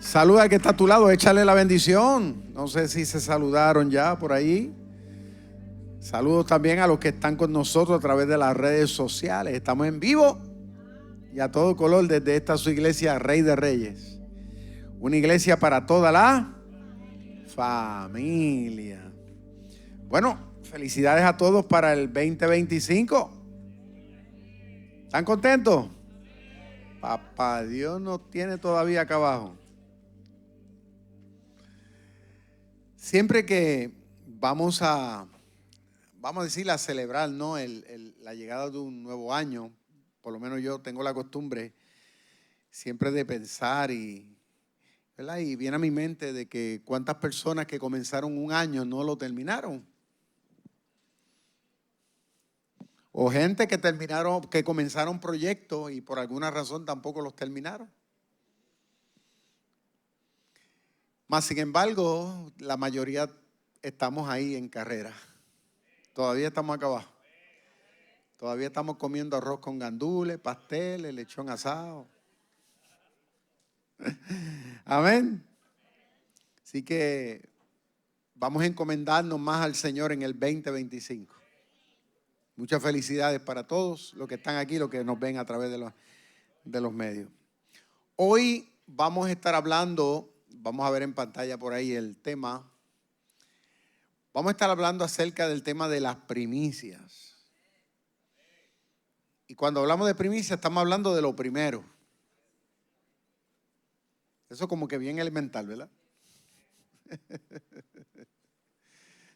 Saluda al que está a tu lado, échale la bendición. No sé si se saludaron ya por ahí. Saludos también a los que están con nosotros a través de las redes sociales. Estamos en vivo y a todo color desde esta su iglesia Rey de Reyes. Una iglesia para toda la familia. Bueno, felicidades a todos para el 2025. ¿Están contentos? Papá Dios nos tiene todavía acá abajo. Siempre que vamos a decir, a celebrar, ¿no? La llegada de un nuevo año, por lo menos yo tengo la costumbre siempre de pensar ¿verdad? Y viene a mi mente de que cuántas personas que comenzaron un año no lo terminaron. O gente que comenzaron proyectos y por alguna razón tampoco los terminaron. Mas, sin embargo, la mayoría estamos ahí en carrera. Todavía estamos acá abajo. Todavía estamos comiendo arroz con gandules, pasteles, lechón asado. Amén. Así que vamos a encomendarnos más al Señor en el 2025. Muchas felicidades para todos los que están aquí, los que nos ven a través de los medios. Hoy vamos a estar hablando, vamos a ver en pantalla por ahí el tema. Vamos a estar hablando acerca del tema de las primicias. Y cuando hablamos de primicias estamos hablando de lo primero. Eso como que bien elemental, ¿verdad?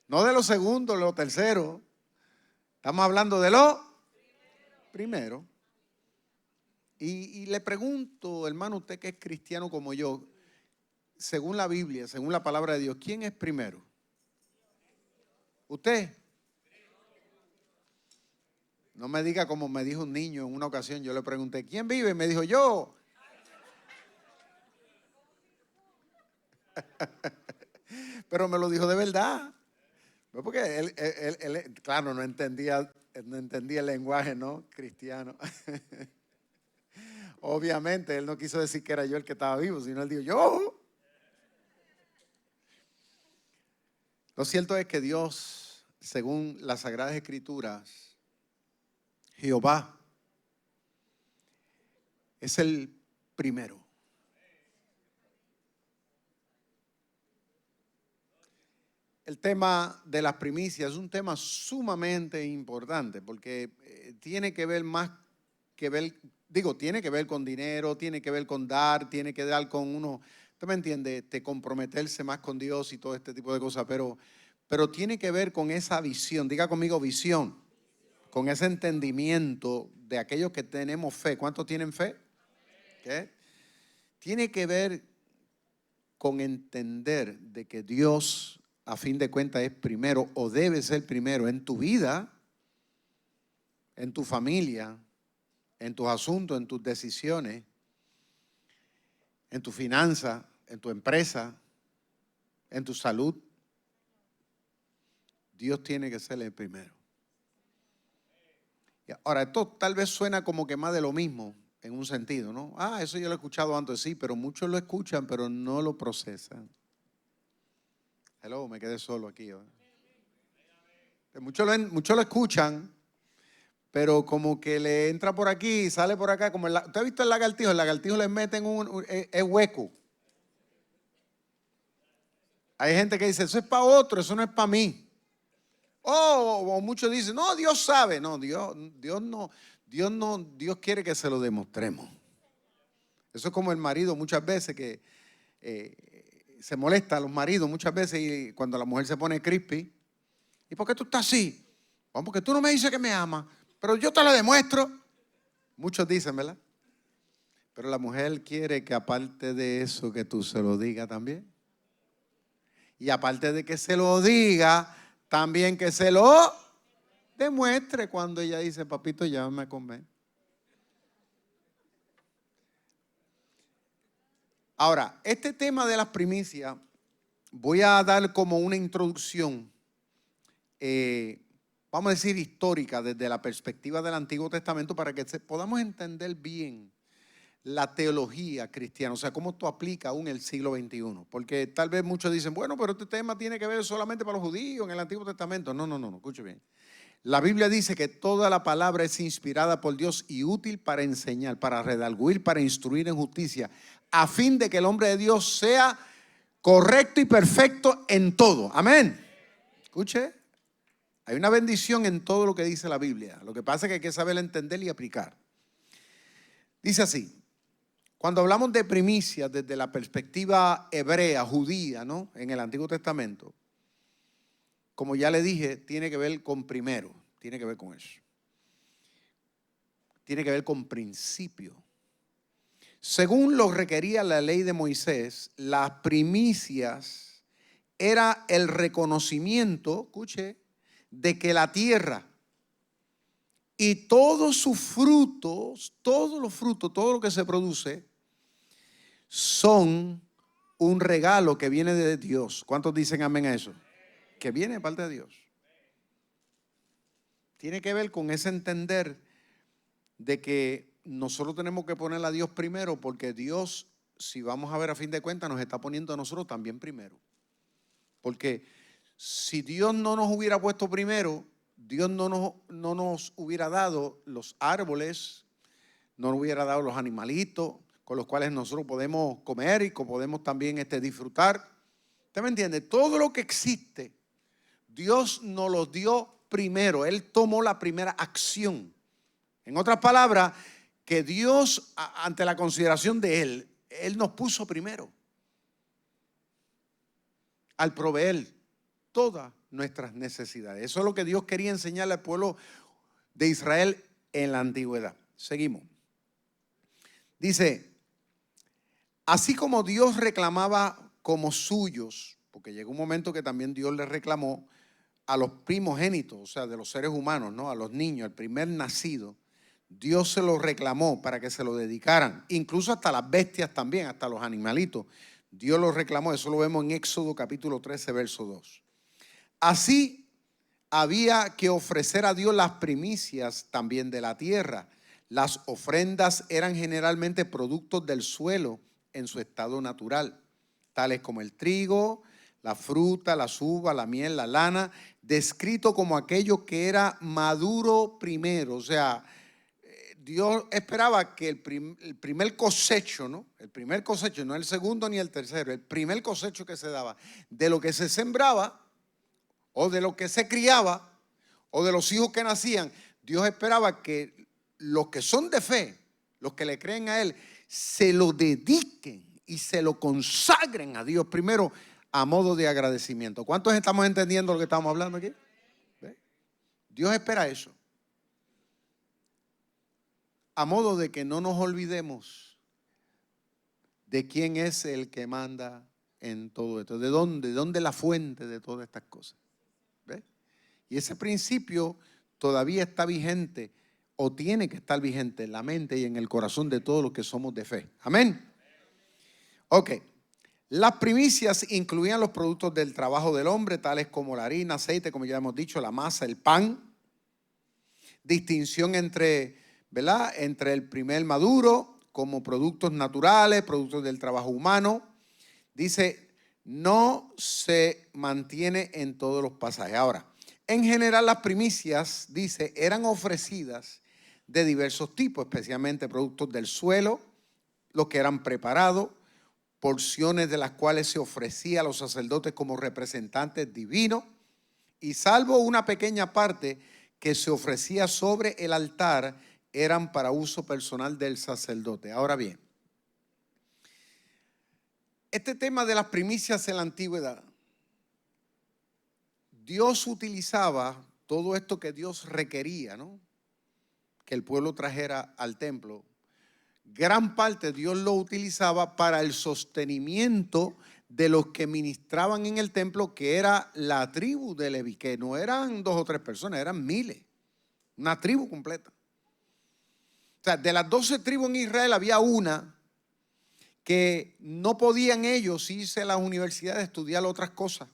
No de lo segundo, de lo tercero. Estamos hablando de lo primero. Y le pregunto, hermano, usted que es cristiano como yo, según la Biblia, según la palabra de Dios, ¿quién es primero? ¿Usted? No me diga como me dijo un niño en una ocasión, yo le pregunté, ¿quién vive? Y me dijo, yo. Pero me lo dijo de verdad. Porque él, claro, no entendía el lenguaje, ¿no? Cristiano. Obviamente, él no quiso decir que era yo el que estaba vivo, sino él dijo, yo. Lo cierto es que Dios, según las Sagradas Escrituras, Jehová es el primero. El tema de las primicias es un tema sumamente importante porque tiene que ver más que ver, tiene que ver con dinero, tiene que ver con dar, tiene que ver con uno, ¿usted me entiende? Comprometerse más con Dios y todo este tipo de cosas, pero tiene que ver con esa visión, diga conmigo visión, con ese entendimiento de aquellos que tenemos fe. ¿Cuántos tienen fe? ¿Qué? Tiene que ver con entender de que Dios, a fin de cuentas, es primero o debe ser primero en tu vida, en tu familia, en tus asuntos, en tus decisiones, en tu finanza, en tu empresa, en tu salud. Dios tiene que ser el primero. Ahora, esto tal vez suena como que más de lo mismo en un sentido, ¿no? Eso yo lo he escuchado antes, sí, pero muchos lo escuchan, pero no lo procesan. Hello, me quedé solo aquí. Muchos lo escuchan, pero como que le entra por aquí y sale por acá. ¿Usted ha visto el lagartijo? El lagartijo le meten es hueco. Hay gente que dice, eso es para otro, eso no es para mí. O muchos dicen, no, Dios sabe. No, Dios quiere que se lo demostremos. Eso es como el marido muchas veces que se molesta a los maridos muchas veces y cuando la mujer se pone crispy. ¿Y por qué tú estás así? Bueno, porque tú no me dices que me amas, pero yo te lo demuestro. Muchos dicen, ¿verdad? Pero la mujer quiere que aparte de eso que tú se lo digas también. Y aparte de que se lo diga, también que se lo demuestre cuando ella dice, papito, llévame a comer. Ahora, este tema de las primicias, voy a dar como una introducción, vamos a decir histórica, desde la perspectiva del Antiguo Testamento, para que podamos entender bien la teología cristiana, o sea, cómo tú aplicas aún el siglo XXI. Porque tal vez muchos dicen, bueno, pero este tema tiene que ver solamente para los judíos en el Antiguo Testamento. No, escuche bien. La Biblia dice que toda la palabra es inspirada por Dios y útil para enseñar, para redarguir, para instruir en justicia, a fin de que el hombre de Dios sea correcto y perfecto en todo. Amén. Escuche, hay una bendición en todo lo que dice la Biblia. Lo que pasa es que hay que saber entender y aplicar. Dice así. Cuando hablamos de primicias desde la perspectiva hebrea, judía, ¿no? En el Antiguo Testamento, como ya le dije, tiene que ver con primero, tiene que ver con eso. Tiene que ver con principio. Según lo requería la ley de Moisés, las primicias era el reconocimiento, escuche, de que la tierra y todos sus frutos, todos los frutos, todo lo que se produce, son un regalo que viene de Dios. ¿Cuántos dicen amén a eso? Que viene de parte de Dios. Tiene que ver con ese entender de que nosotros tenemos que poner a Dios primero, porque Dios, si vamos a ver a fin de cuentas, nos está poniendo a nosotros también primero. Porque si Dios no nos hubiera puesto primero, Dios no nos hubiera dado los árboles, no nos hubiera dado los animalitos con los cuales nosotros podemos comer y podemos también disfrutar. ¿Usted me entiende? Todo lo que existe, Dios nos lo dio primero. Él tomó la primera acción. En otras palabras, que Dios, ante la consideración de Él nos puso primero al proveer todas nuestras necesidades. Eso es lo que Dios quería enseñarle al pueblo de Israel en la antigüedad. Seguimos. Dice, así como Dios reclamaba como suyos, porque llegó un momento que también Dios le reclamó a los primogénitos, o sea, de los seres humanos, ¿no? A los niños, el primer nacido, Dios se los reclamó para que se lo dedicaran, incluso hasta las bestias también, hasta los animalitos. Dios los reclamó, eso lo vemos en Éxodo capítulo 13, verso 2. Así había que ofrecer a Dios las primicias también de la tierra. Las ofrendas eran generalmente productos del suelo en su estado natural, tales como el trigo, la fruta, las uvas, la miel, la lana, descrito como aquello que era maduro primero. O sea, Dios esperaba que el primer cosecho, ¿no? El primer cosecho, no el segundo ni el tercero, el primer cosecho que se daba, de lo que se sembraba o de lo que se criaba o de los hijos que nacían, Dios esperaba que los que son de fe, los que le creen a Él, se lo dediquen y se lo consagren a Dios primero a modo de agradecimiento. ¿Cuántos estamos entendiendo lo que estamos hablando aquí? ¿Ve? Dios espera eso. A modo de que no nos olvidemos de quién es el que manda en todo esto. ¿De dónde es la fuente de todas estas cosas? ¿Ve? Y ese principio todavía está vigente, o tiene que estar vigente en la mente y en el corazón de todos los que somos de fe. Amén. Ok. Las primicias incluían los productos del trabajo del hombre, tales como la harina, aceite, como ya hemos dicho, la masa, el pan. Distinción entre, ¿verdad?, entre el primer maduro como productos naturales, productos del trabajo humano. Dice, no se mantiene en todos los pasajes. Ahora, en general las primicias, dice, eran ofrecidas de diversos tipos, especialmente productos del suelo, los que eran preparados, porciones de las cuales se ofrecía a los sacerdotes como representantes divinos, y salvo una pequeña parte que se ofrecía sobre el altar, eran para uso personal del sacerdote. Ahora bien, este tema de las primicias en la antigüedad, Dios utilizaba todo esto que Dios requería, ¿no?, que el pueblo trajera al templo. Gran parte Dios lo utilizaba para el sostenimiento de los que ministraban en el templo, que era la tribu de Leví, que no eran 2 o 3 personas, eran miles, una tribu completa. O sea, de las 12 tribus en Israel había una que no podían ellos irse a las universidades a estudiar otras cosas,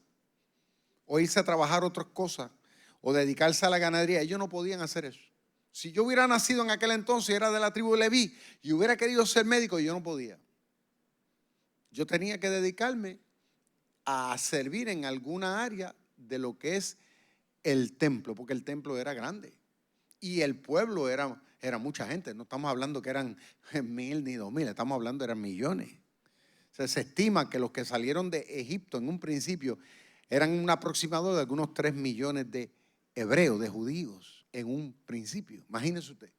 o irse a trabajar otras cosas, o dedicarse a la ganadería. Ellos no podían hacer eso. Si yo hubiera nacido en aquel entonces, era de la tribu de Leví, y hubiera querido ser médico, yo no podía. Yo tenía que dedicarme a servir en alguna área de lo que es el templo, porque el templo era grande y el pueblo era mucha gente. No estamos hablando que eran 1000 ni 2000, estamos hablando eran millones. O sea, se estima que los que salieron de Egipto en un principio eran un aproximado de algunos 3 millones de hebreos, de judíos, en un principio. Imagínese usted.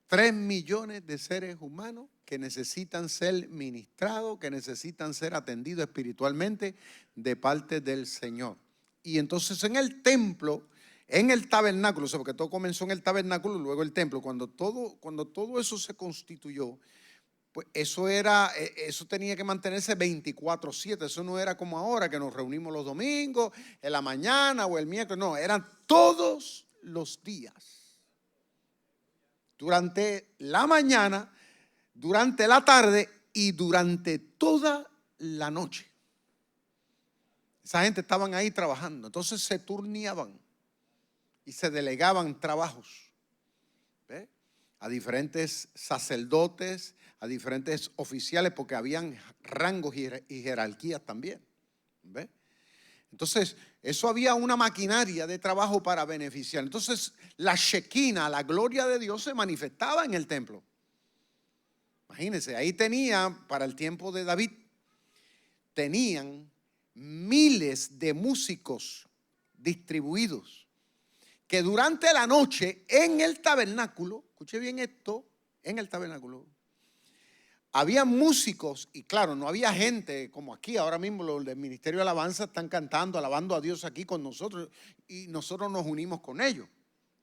3 millones de seres humanos que necesitan ser ministrados, que necesitan ser atendidos espiritualmente de parte del Señor. Y entonces en el templo, en el tabernáculo, o sea, porque todo comenzó en el tabernáculo, luego el templo, cuando todo eso se constituyó, pues eso tenía que mantenerse 24/7. Eso no era como ahora que nos reunimos los domingos, en la mañana o el miércoles. No, eran todos los días. Durante la mañana, durante la tarde y durante toda la noche. Esa gente estaban ahí trabajando. Entonces se turneaban y se delegaban trabajos, ¿ve?, a diferentes sacerdotes, a diferentes oficiales, porque habían rangos y jerarquías también, ¿ve? Entonces, eso había una maquinaria de trabajo para beneficiar. Entonces, la Shekinah, la gloria de Dios, se manifestaba en el templo. Imagínense, ahí tenían, para el tiempo de David, tenían miles de músicos distribuidos que durante la noche en el tabernáculo, escuche bien esto, en el tabernáculo, había músicos, y claro, no había gente como aquí. Ahora mismo los del Ministerio de Alabanza están cantando, alabando a Dios aquí con nosotros, y nosotros nos unimos con ellos,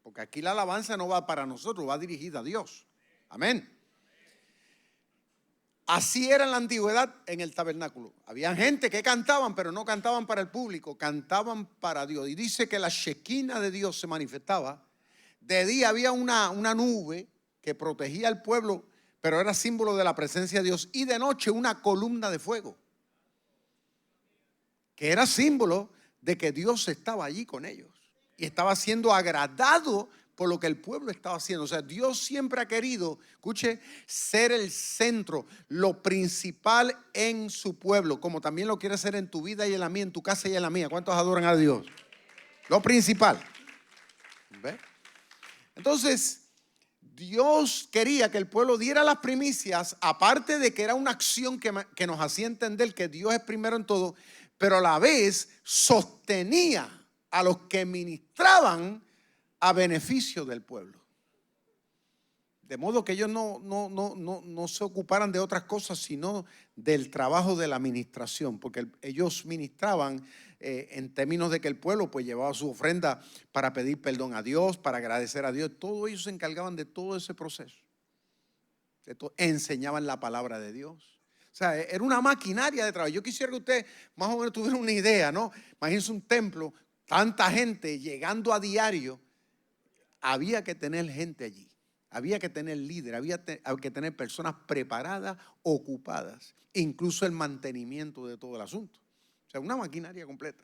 porque aquí la alabanza no va para nosotros, va dirigida a Dios. Amén. Así era en la antigüedad en el tabernáculo. Había gente que cantaban, pero no cantaban para el público, cantaban para Dios. Y dice que la Shekinah de Dios se manifestaba. De día había una nube que protegía al pueblo, pero era símbolo de la presencia de Dios. Y de noche una columna de fuego, que era símbolo de que Dios estaba allí con ellos y estaba siendo agradado por lo que el pueblo estaba haciendo. O sea, Dios siempre ha querido, escuche, ser el centro, lo principal en su pueblo, como también lo quiere hacer en tu vida y en la mía, en tu casa y en la mía. ¿Cuántos adoran a Dios? Lo principal. ¿Ve? Entonces, Dios quería que el pueblo diera las primicias, aparte de que era una acción que nos hacía entender que Dios es primero en todo, pero a la vez sostenía a los que ministraban a beneficio del pueblo. De modo que ellos no se ocuparan de otras cosas, sino del trabajo de la administración, porque ellos ministraban en términos de que el pueblo pues llevaba su ofrenda para pedir perdón a Dios, para agradecer a Dios. Todos ellos se encargaban de todo ese proceso. Enseñaban la palabra de Dios. O sea, era una maquinaria de trabajo. Yo quisiera que usted más o menos tuviera una idea, ¿no? Imagínense un templo, tanta gente llegando a diario. Había que tener gente allí, había que tener líderes, había que tener personas preparadas, ocupadas, incluso el mantenimiento de todo el asunto. O sea, una maquinaria completa.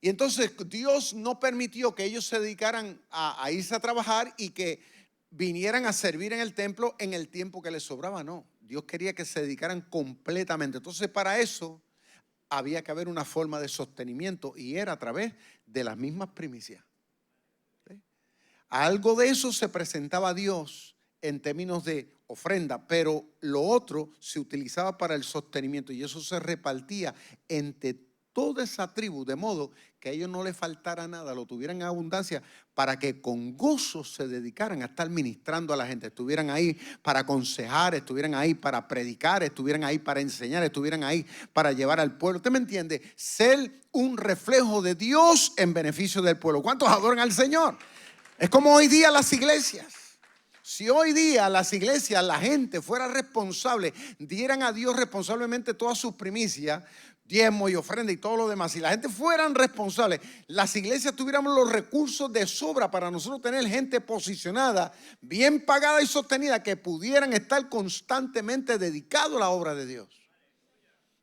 Y entonces Dios no permitió que ellos se dedicaran a irse a trabajar y que vinieran a servir en el templo en el tiempo que les sobraba. No, Dios quería que se dedicaran completamente. Entonces, para eso había que haber una forma de sostenimiento, y era a través de las mismas primicias. Algo de eso se presentaba a Dios en términos de ofrenda, pero lo otro se utilizaba para el sostenimiento, y eso se repartía entre toda esa tribu, de modo que a ellos no les faltara nada, lo tuvieran en abundancia, para que con gozo se dedicaran a estar ministrando a la gente. Estuvieran ahí para aconsejar, estuvieran ahí para predicar, estuvieran ahí para enseñar, estuvieran ahí para llevar al pueblo. ¿Usted me entiende? Ser un reflejo de Dios en beneficio del pueblo. ¿Cuántos adoran al Señor? Es como hoy día las iglesias. Si hoy día las iglesias, la gente fuera responsable, dieran a Dios responsablemente todas sus primicias, diezmo y ofrenda y todo lo demás, si la gente fueran responsables, las iglesias tuviéramos los recursos de sobra para nosotros tener gente posicionada, bien pagada y sostenida, que pudieran estar constantemente dedicados a la obra de Dios.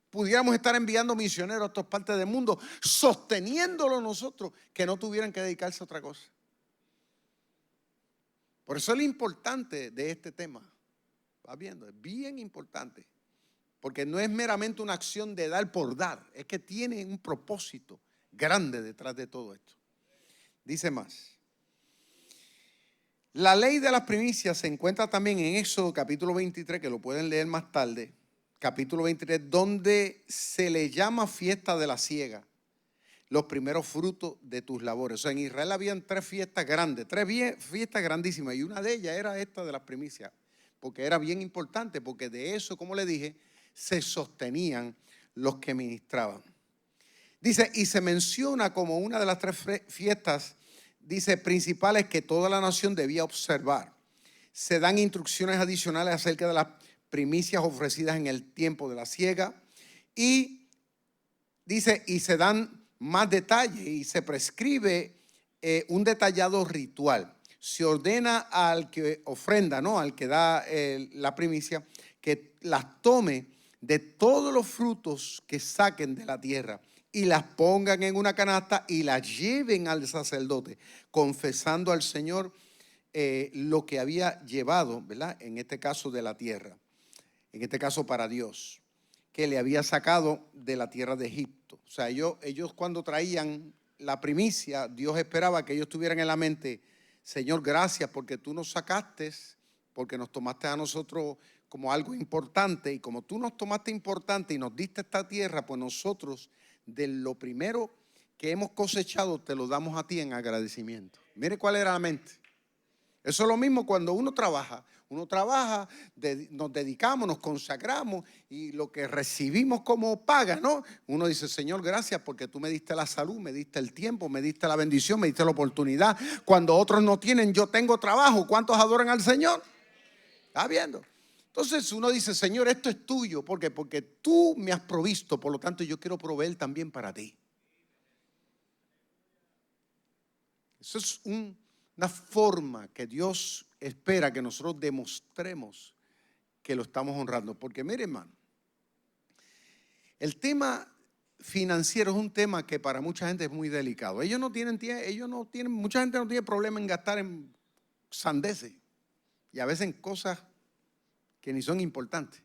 Pudiéramos estar enviando misioneros a todas partes del mundo, sosteniéndolo nosotros, que no tuvieran que dedicarse a otra cosa. Por eso es lo importante de este tema. ¿Vas viendo? Es bien importante. Porque no es meramente una acción de dar por dar. Es que tiene un propósito grande detrás de todo esto. Dice más. La ley de las primicias se encuentra también en Éxodo capítulo 23, que lo pueden leer más tarde. Capítulo 23, donde se le llama fiesta de la siega, los primeros frutos de tus labores. O sea, en Israel habían 3 fiestas grandes, 3 fiestas grandísimas, y una de ellas era esta de las primicias, porque era bien importante, porque de eso, como le dije, se sostenían los que ministraban. Dice, y se menciona como una de las 3 fiestas, dice, principales que toda la nación debía observar. Se dan instrucciones adicionales acerca de las primicias ofrecidas en el tiempo de la siega, y dice, y se dan más detalles y se prescribe un detallado ritual. Se ordena al que ofrenda, ¿no?, al que da la primicia, que las tome de todos los frutos que saquen de la tierra y las pongan en una canasta y las lleven al sacerdote, confesando al Señor lo que había llevado, ¿verdad?, en este caso de la tierra, en este caso para Dios, que le había sacado de la tierra de Egipto. O sea, ellos cuando traían la primicia, Dios esperaba que ellos tuvieran en la mente, Señor, gracias porque tú nos sacaste, porque nos tomaste a nosotros como algo importante, y como tú nos tomaste importante y nos diste esta tierra, pues nosotros de lo primero que hemos cosechado te lo damos a ti en agradecimiento. Mire cuál era la mente. Eso es lo mismo cuando uno trabaja. Uno trabaja, nos dedicamos, nos consagramos, y lo que recibimos como paga, ¿no? Uno dice, Señor, gracias porque tú me diste la salud, me diste el tiempo, me diste la bendición, me diste la oportunidad. Cuando otros no tienen, yo tengo trabajo. ¿Cuántos adoran al Señor? ¿Está viendo? Entonces uno dice, Señor, esto es tuyo. ¿Por qué? Porque tú me has provisto, por lo tanto yo quiero proveer también para ti. Eso es una forma que Dios espera que nosotros demostremos que lo estamos honrando. Porque mire, hermano, el tema financiero es un tema que para mucha gente es muy delicado. Mucha gente no tiene problema en gastar en sandeces y a veces en cosas que ni son importantes.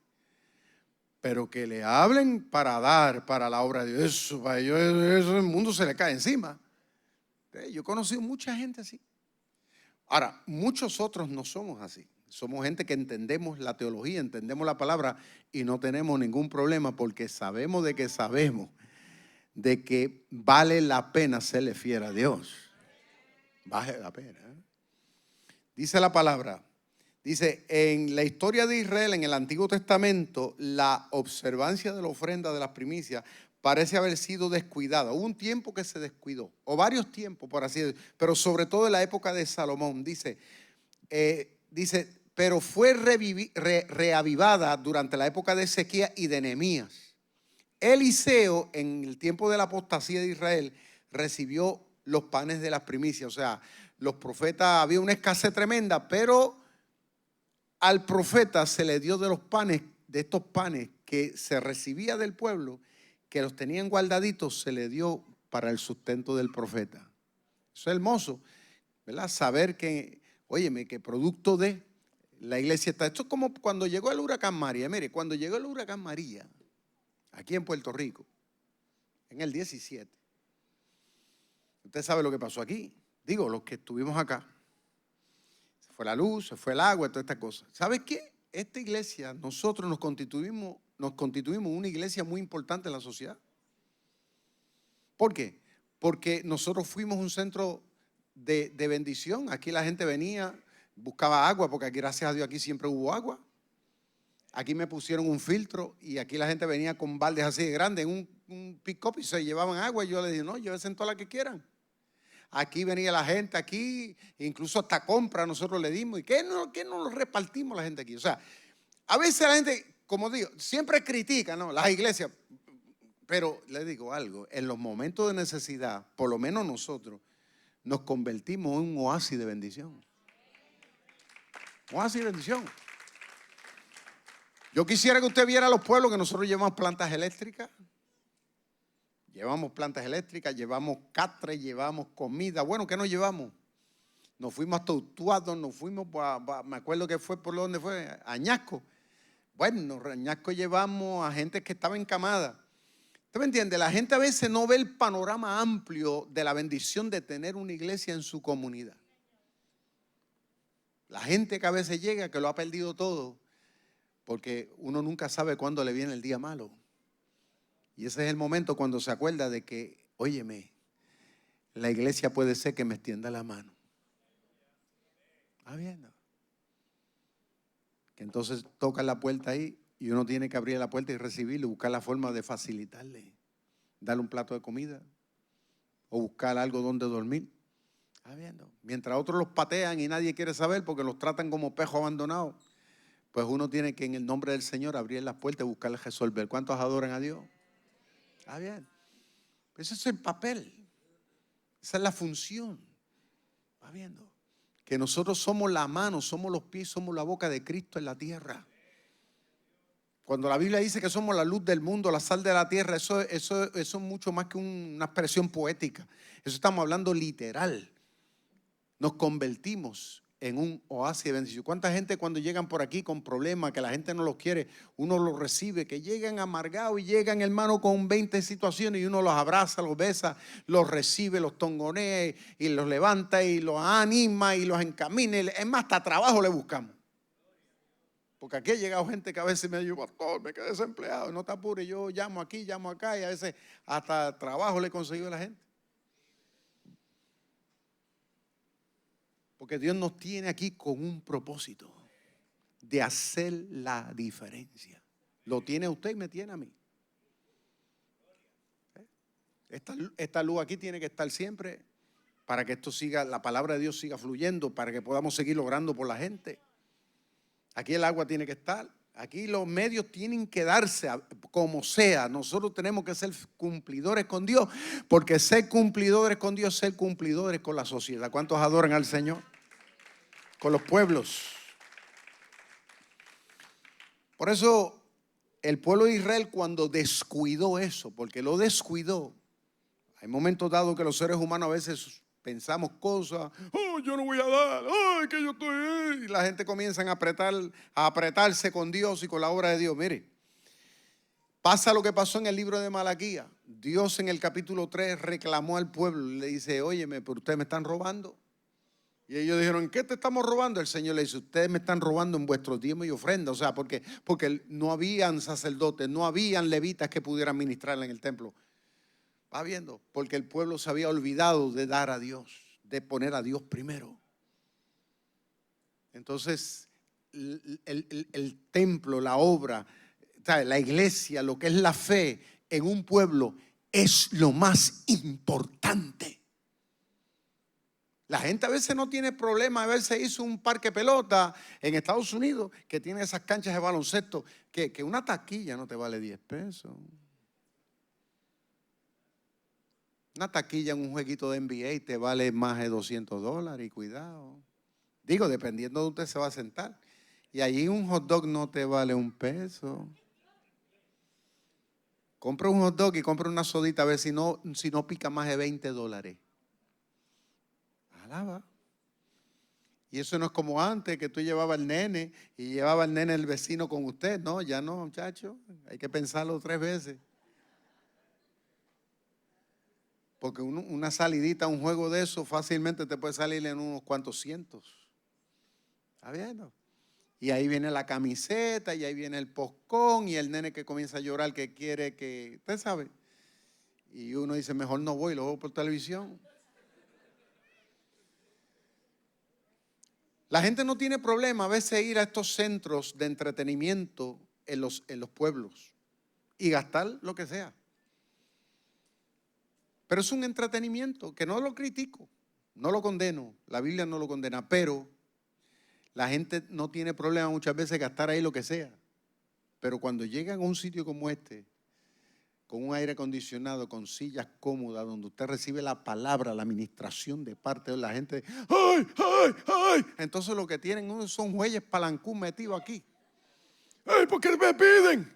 Pero que le hablen para dar para la obra de Dios, eso para ellos, eso el mundo se le cae encima. Yo he conocido mucha gente así. Ahora, muchos otros no somos así. Somos gente que entendemos la teología, entendemos la palabra y no tenemos ningún problema porque sabemos de que vale la pena serle fiel a Dios. Vale la pena. Dice la palabra, dice, en la historia de Israel, en el Antiguo Testamento, la observancia de la ofrenda de las primicias parece haber sido descuidada. Hubo un tiempo que se descuidó, o varios tiempos, por así decirlo, pero sobre todo en la época de Salomón. Dice, pero fue reavivada durante la época de Ezequías y de Nehemías. Eliseo, en el tiempo de la apostasía de Israel, recibió los panes de las primicias. O sea, los profetas, había una escasez tremenda, pero al profeta se le dio de los panes, de estos panes que se recibía del pueblo, que los tenían guardaditos, se le dio para el sustento del profeta. Eso es hermoso, ¿verdad? Saber que, óyeme, que producto de la iglesia está. Esto es como cuando llegó el huracán María. Mire, cuando llegó el huracán María, aquí en Puerto Rico, en el 17, usted sabe lo que pasó aquí. Digo, los que estuvimos acá. Se fue la luz, se fue el agua, todas estas cosas. ¿Sabe qué? Esta iglesia, nosotros nos constituimos una iglesia muy importante en la sociedad. ¿Por qué? Porque nosotros fuimos un centro de bendición. Aquí la gente venía, buscaba agua, porque aquí, gracias a Dios, aquí siempre hubo agua. Aquí me pusieron un filtro y aquí la gente venía con baldes así de grandes, un pick-up, y se llevaban agua. Y yo les dije, no, llévense toda la que quieran. Aquí venía la gente, aquí incluso hasta compra nosotros le dimos. ¿Y qué no nos repartimos la gente aquí? O sea, a veces la gente, como digo, siempre critica, ¿no?, las iglesias. Pero le digo algo, en los momentos de necesidad, por lo menos nosotros, nos convertimos en un oasis de bendición. Oasis de bendición. Yo quisiera que usted viera los pueblos que nosotros llevamos plantas eléctricas. Llevamos plantas eléctricas, llevamos catres, llevamos comida. Bueno, ¿qué nos llevamos? Nos fuimos hasta Utuado, nos fuimos, me acuerdo que fue por donde fue, a Añasco. Bueno, a Añasco llevamos a gente que estaba encamada. ¿Usted me entiende? La gente a veces no ve el panorama amplio de la bendición de tener una iglesia en su comunidad. La gente que a veces llega, que lo ha perdido todo, porque uno nunca sabe cuándo le viene el día malo. Y ese es el momento cuando se acuerda de que, óyeme, la iglesia puede ser que me extienda la mano. ¿Está viendo? Que entonces toca la puerta ahí y uno tiene que abrir la puerta y recibirlo, buscar la forma de facilitarle, darle un plato de comida o buscar algo donde dormir. ¿Está viendo? Mientras otros los patean y nadie quiere saber porque los tratan como pejos abandonados, pues uno tiene que en el nombre del Señor abrir las puertas y buscarle resolver. ¿Cuántos adoran a Dios? ¿Está bien? Ese es el papel. Esa es la función. ¿Va viendo? Que nosotros somos la mano, somos los pies, somos la boca de Cristo en la tierra. Cuando la Biblia dice que somos la luz del mundo, la sal de la tierra, eso es mucho más que una expresión poética. Eso estamos hablando literal. Nos convertimos en un oasis de bendición. ¿Cuánta gente cuando llegan por aquí con problemas, que la gente no los quiere, uno los recibe, que llegan amargados y llegan, hermano, con 20 situaciones y uno los abraza, los besa, los recibe, los tongonea y los levanta y los anima y los encamina? Es más, hasta trabajo le buscamos. Porque aquí ha llegado gente que a veces me dice, pastor, me quedé desempleado, no te apures, yo llamo aquí, llamo acá, y a veces hasta trabajo le he conseguido a la gente. Porque Dios nos tiene aquí con un propósito de hacer la diferencia. Lo tiene usted y me tiene a mí. Esta luz aquí tiene que estar siempre para que esto siga, la palabra de Dios siga fluyendo, para que podamos seguir logrando por la gente. Aquí el agua tiene que estar. Aquí los medios tienen que darse como sea. Nosotros tenemos que ser cumplidores con Dios, porque ser cumplidores con Dios es ser cumplidores con la sociedad. ¿Cuántos adoran al Señor? Con los pueblos. Por eso el pueblo de Israel, cuando descuidó eso, porque lo descuidó, hay momentos dados que los seres humanos a veces pensamos cosas, oh, yo no voy a dar, oh, que yo estoy, y la gente comienza a apretarse con Dios y con la obra de Dios. Mire, pasa lo que pasó en el libro de Malaquías. Dios en el capítulo 3 reclamó al pueblo y le dice, óyeme, pero ustedes me están robando. Y ellos dijeron, ¿en qué te estamos robando? El Señor le dice, ustedes me están robando en vuestros diezmos y ofrendas. O sea, porque no habían sacerdotes, no habían levitas que pudieran ministrar en el templo. ¿Va viendo? Porque el pueblo se había olvidado de dar a Dios, de poner a Dios primero. Entonces, el templo, la obra, la iglesia, lo que es la fe en un pueblo es lo más importante. La gente a veces no tiene problema. A veces hizo un parque pelota en Estados Unidos que tiene esas canchas de baloncesto que una taquilla no te vale 10 pesos. Una taquilla en un jueguito de NBA te vale más de $200 y cuidado. Digo, dependiendo de usted se va a sentar. Y allí un hot dog no te vale $1. Compra un hot dog y compra una sodita a ver si no pica más de $20. Alaba. Y eso no es como antes, que tú llevabas al nene y llevaba al nene el vecino con usted. No, ya no, muchacho. Hay que pensarlo 3 veces. Porque una salidita, un juego de eso, fácilmente te puede salir en unos cuantos cientos. ¿Está viendo? Y ahí viene la camiseta, y ahí viene el poscón, y el nene que comienza a llorar que quiere que, usted sabe. Y uno dice, mejor no voy, lo veo por televisión. La gente no tiene problema a veces ir a estos centros de entretenimiento en los pueblos y gastar lo que sea. Pero es un entretenimiento que no lo critico, no lo condeno, la Biblia no lo condena, pero la gente no tiene problema muchas veces gastar ahí lo que sea. Pero cuando llegan a un sitio como este, con un aire acondicionado, con sillas cómodas, donde usted recibe la palabra, la administración de parte de la gente, ¡ay, ay, ay! Entonces lo que tienen son jueyes palancú metidos aquí. ¡Ay, por qué me piden!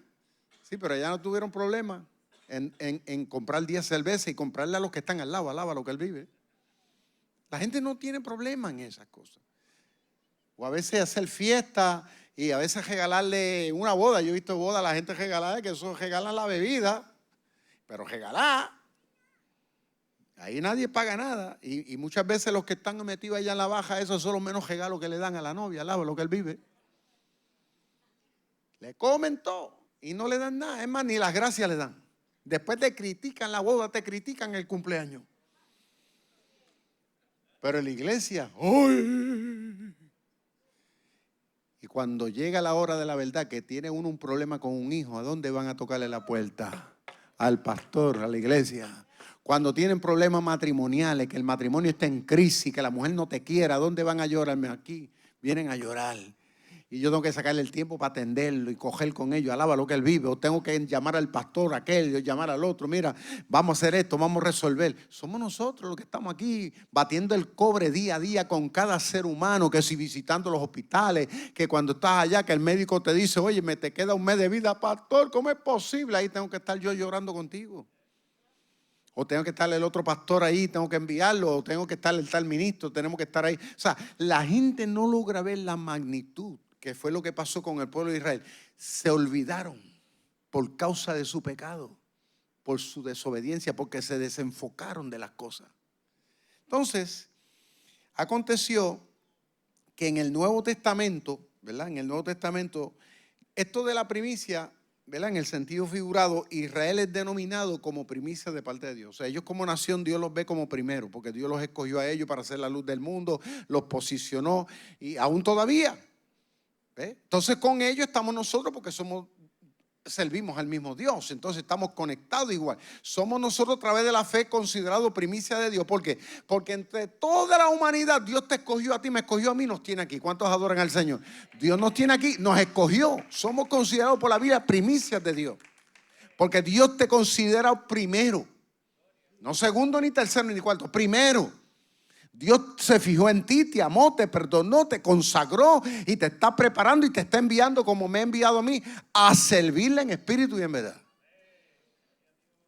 Sí, pero allá no tuvieron problema en comprar 10 cervezas y comprarle a los que están al lado, alaba lo que él vive. La gente no tiene problema en esas cosas. O a veces hacer fiesta y a veces regalarle una boda. Yo he visto bodas, la gente regalar, que eso regalan la bebida, pero regalar, ahí nadie paga nada. Y muchas veces los que están metidos allá en la baja, esos son los menos regalos que le dan a la novia, al lado de lo que él vive. Le comen todo y no le dan nada. Es más, ni las gracias le dan. Después te critican la boda, te critican el cumpleaños. Pero en la iglesia, ¡ay! Y cuando llega la hora de la verdad, que tiene uno un problema con un hijo, ¿a dónde van a tocarle la puerta? Al pastor, a la iglesia. Cuando tienen problemas matrimoniales, que el matrimonio está en crisis, que la mujer no te quiera, ¿a dónde van a llorarme? Aquí vienen a llorar. Y yo tengo que sacarle el tiempo para atenderlo y coger con ellos, alaba lo que él vive. O tengo que llamar al pastor, aquel, llamar al otro. Mira, vamos a hacer esto, vamos a resolver. Somos nosotros los que estamos aquí batiendo el cobre día a día con cada ser humano, que si visitando los hospitales, que cuando estás allá, que el médico te dice, oye, me te queda un mes de vida, pastor, ¿cómo es posible? Ahí tengo que estar yo llorando contigo. O tengo que estar el otro pastor ahí, tengo que enviarlo, o tengo que estar el tal ministro, tenemos que estar ahí. O sea, la gente no logra ver la magnitud, que fue lo que pasó con el pueblo de Israel. Se olvidaron por causa de su pecado, por su desobediencia, porque se desenfocaron de las cosas. Entonces, aconteció que en el Nuevo Testamento, ¿verdad? En el Nuevo Testamento, esto de la primicia, ¿verdad? En el sentido figurado, Israel es denominado como primicia de parte de Dios. O sea, ellos como nación, Dios los ve como primero, porque Dios los escogió a ellos para ser la luz del mundo, los posicionó y aún todavía. ¿Ve? Entonces con ellos estamos nosotros porque servimos al mismo Dios, entonces estamos conectados igual. Somos nosotros a través de la fe considerados primicia de Dios. ¿Por qué? Porque entre toda la humanidad Dios te escogió a ti, me escogió a mí, nos tiene aquí. ¿Cuántos adoran al Señor? Dios nos tiene aquí, nos escogió. Somos considerados por la Biblia primicias de Dios. Porque Dios te considera primero. No segundo, ni tercero, ni cuarto. Primero. Dios se fijó en ti, te amó, te perdonó, te consagró y te está preparando y te está enviando como me ha enviado a mí a servirle en espíritu y en verdad.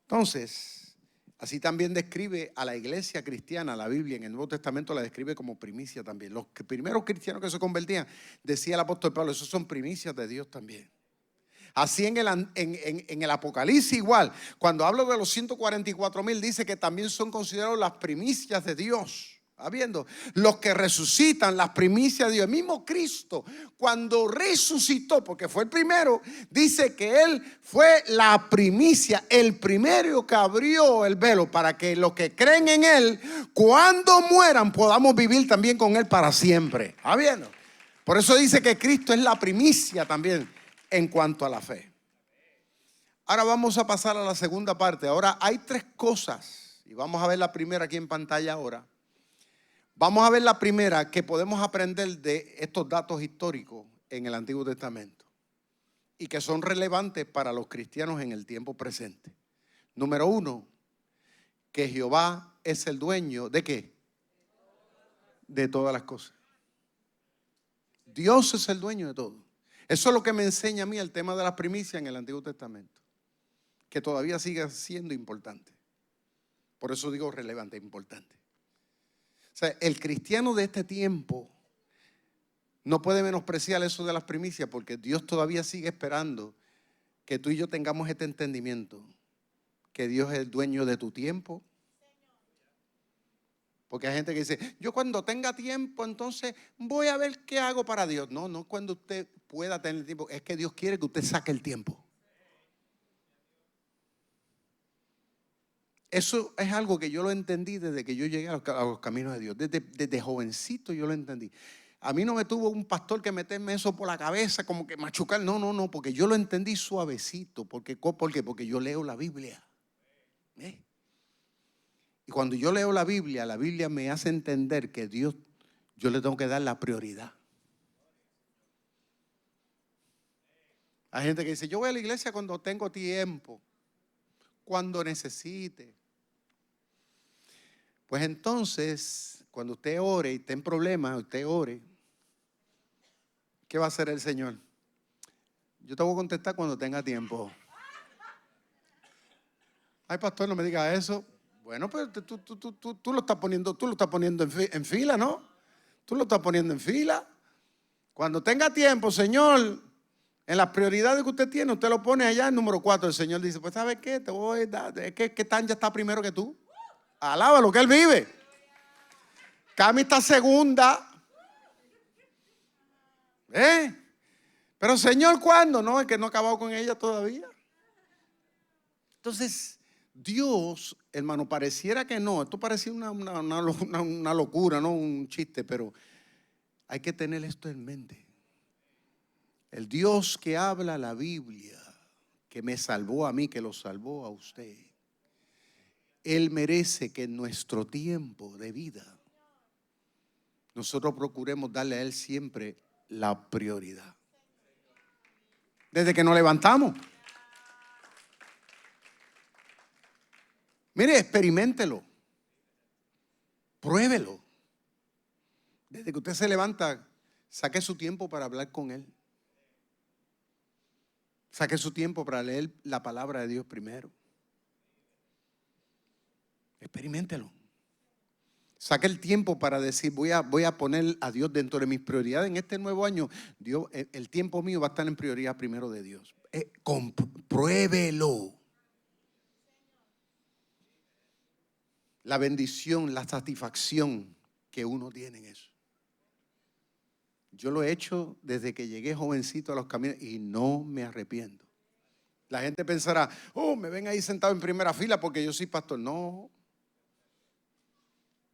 Entonces, así también describe a la iglesia cristiana, la Biblia en el Nuevo Testamento la describe como primicia también. Los primeros cristianos que se convertían, decía el apóstol Pablo, esos son primicias de Dios también. Así en el Apocalipsis igual, cuando hablo de los 144,000 dice que también son considerados las primicias de Dios. Habiendo los que resucitan, las primicias de Dios. El mismo Cristo, cuando resucitó, porque fue el primero, dice que Él fue la primicia, el primero que abrió el velo para que los que creen en Él, cuando mueran, podamos vivir también con Él para siempre. Habiendo. Por eso dice que Cristo es la primicia también en cuanto a la fe. Ahora vamos a pasar a la segunda parte. Ahora hay tres cosas, y vamos a ver la primera aquí en pantalla ahora. Vamos a ver la primera que podemos aprender de estos datos históricos en el Antiguo Testamento y que son relevantes para los cristianos en el tiempo presente. Número uno, que Jehová es el dueño ¿de qué? De todas las cosas. Dios es el dueño de todo. Eso es lo que me enseña a mí el tema de las primicias en el Antiguo Testamento, que todavía sigue siendo importante. Por eso digo relevante, importante. O sea, el cristiano de este tiempo no puede menospreciar eso de las primicias, porque Dios todavía sigue esperando que tú y yo tengamos este entendimiento, que Dios es el dueño de tu tiempo. Porque hay gente que dice, yo cuando tenga tiempo, entonces voy a ver qué hago para Dios. No, no cuando usted pueda tener tiempo, es que Dios quiere que usted saque el tiempo. Eso es algo que yo lo entendí desde que yo llegué a los caminos de Dios. Desde jovencito yo lo entendí. A mí no me tuvo un pastor que meterme eso por la cabeza, como que machucar. No, porque yo lo entendí suavecito. ¿Por qué? Porque yo leo la Biblia. Y cuando yo leo la Biblia me hace entender que Dios, yo le tengo que dar la prioridad. Hay gente que dice, yo voy a la iglesia cuando tengo tiempo, cuando necesite. Pues entonces, cuando usted ore y esté en problemas, usted ore, ¿qué va a hacer el Señor? Yo te voy a contestar cuando tenga tiempo. Ay, pastor, no me diga eso. Bueno, pero tú lo estás poniendo en fila, ¿no? Tú lo estás poniendo en fila. Cuando tenga tiempo, Señor, en las prioridades que usted tiene, usted lo pone allá en número 4. El Señor dice, pues ¿sabes qué? Te voy a dar, es que Tanya está primero que tú. Alábalo, que Él vive. Cami está segunda. Pero Señor, ¿cuándo? No, es que no he acabado con ella todavía. Entonces, Dios, hermano, pareciera que no. Esto parecía una locura, no un chiste, pero hay que tener esto en mente. El Dios que habla la Biblia, que me salvó a mí, que lo salvó a usted, Él merece que en nuestro tiempo de vida nosotros procuremos darle a Él siempre la prioridad. Desde que nos levantamos. Mire, experiméntelo. Pruébelo. Desde que usted se levanta, saque su tiempo para hablar con Él. Saque su tiempo para leer la palabra de Dios primero. Experiméntelo. Saque el tiempo para decir, voy a poner a Dios dentro de mis prioridades en este nuevo año. Dios, el tiempo mío va a estar en prioridad primero de Dios. Pruébelo. La bendición, la satisfacción que uno tiene en eso. Yo lo he hecho desde que llegué jovencito a los caminos y no me arrepiento. La gente pensará, me ven ahí sentado en primera fila porque yo soy pastor. No.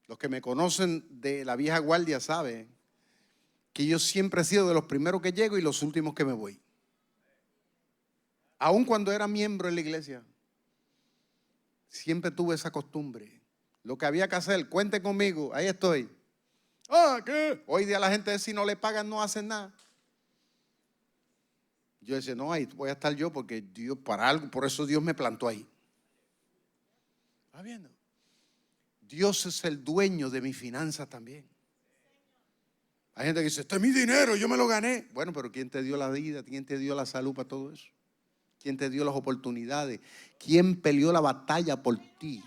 Los que me conocen de la vieja guardia saben que yo siempre he sido de los primeros que llego y los últimos que me voy. Aun cuando era miembro en la iglesia, siempre tuve esa costumbre. Lo que había que hacer, cuente conmigo, ahí estoy. ¿Qué? Hoy día la gente, si no le pagan, no hacen nada. Yo decía, no, ahí voy a estar yo porque Dios, para algo, por eso Dios me plantó ahí. ¿Está viendo? Dios es el dueño de mis finanzas también. Hay gente que dice, este es mi dinero, yo me lo gané. Bueno, pero ¿quién te dio la vida? ¿Quién te dio la salud para todo eso? ¿Quién te dio las oportunidades? ¿Quién peleó la batalla por ti?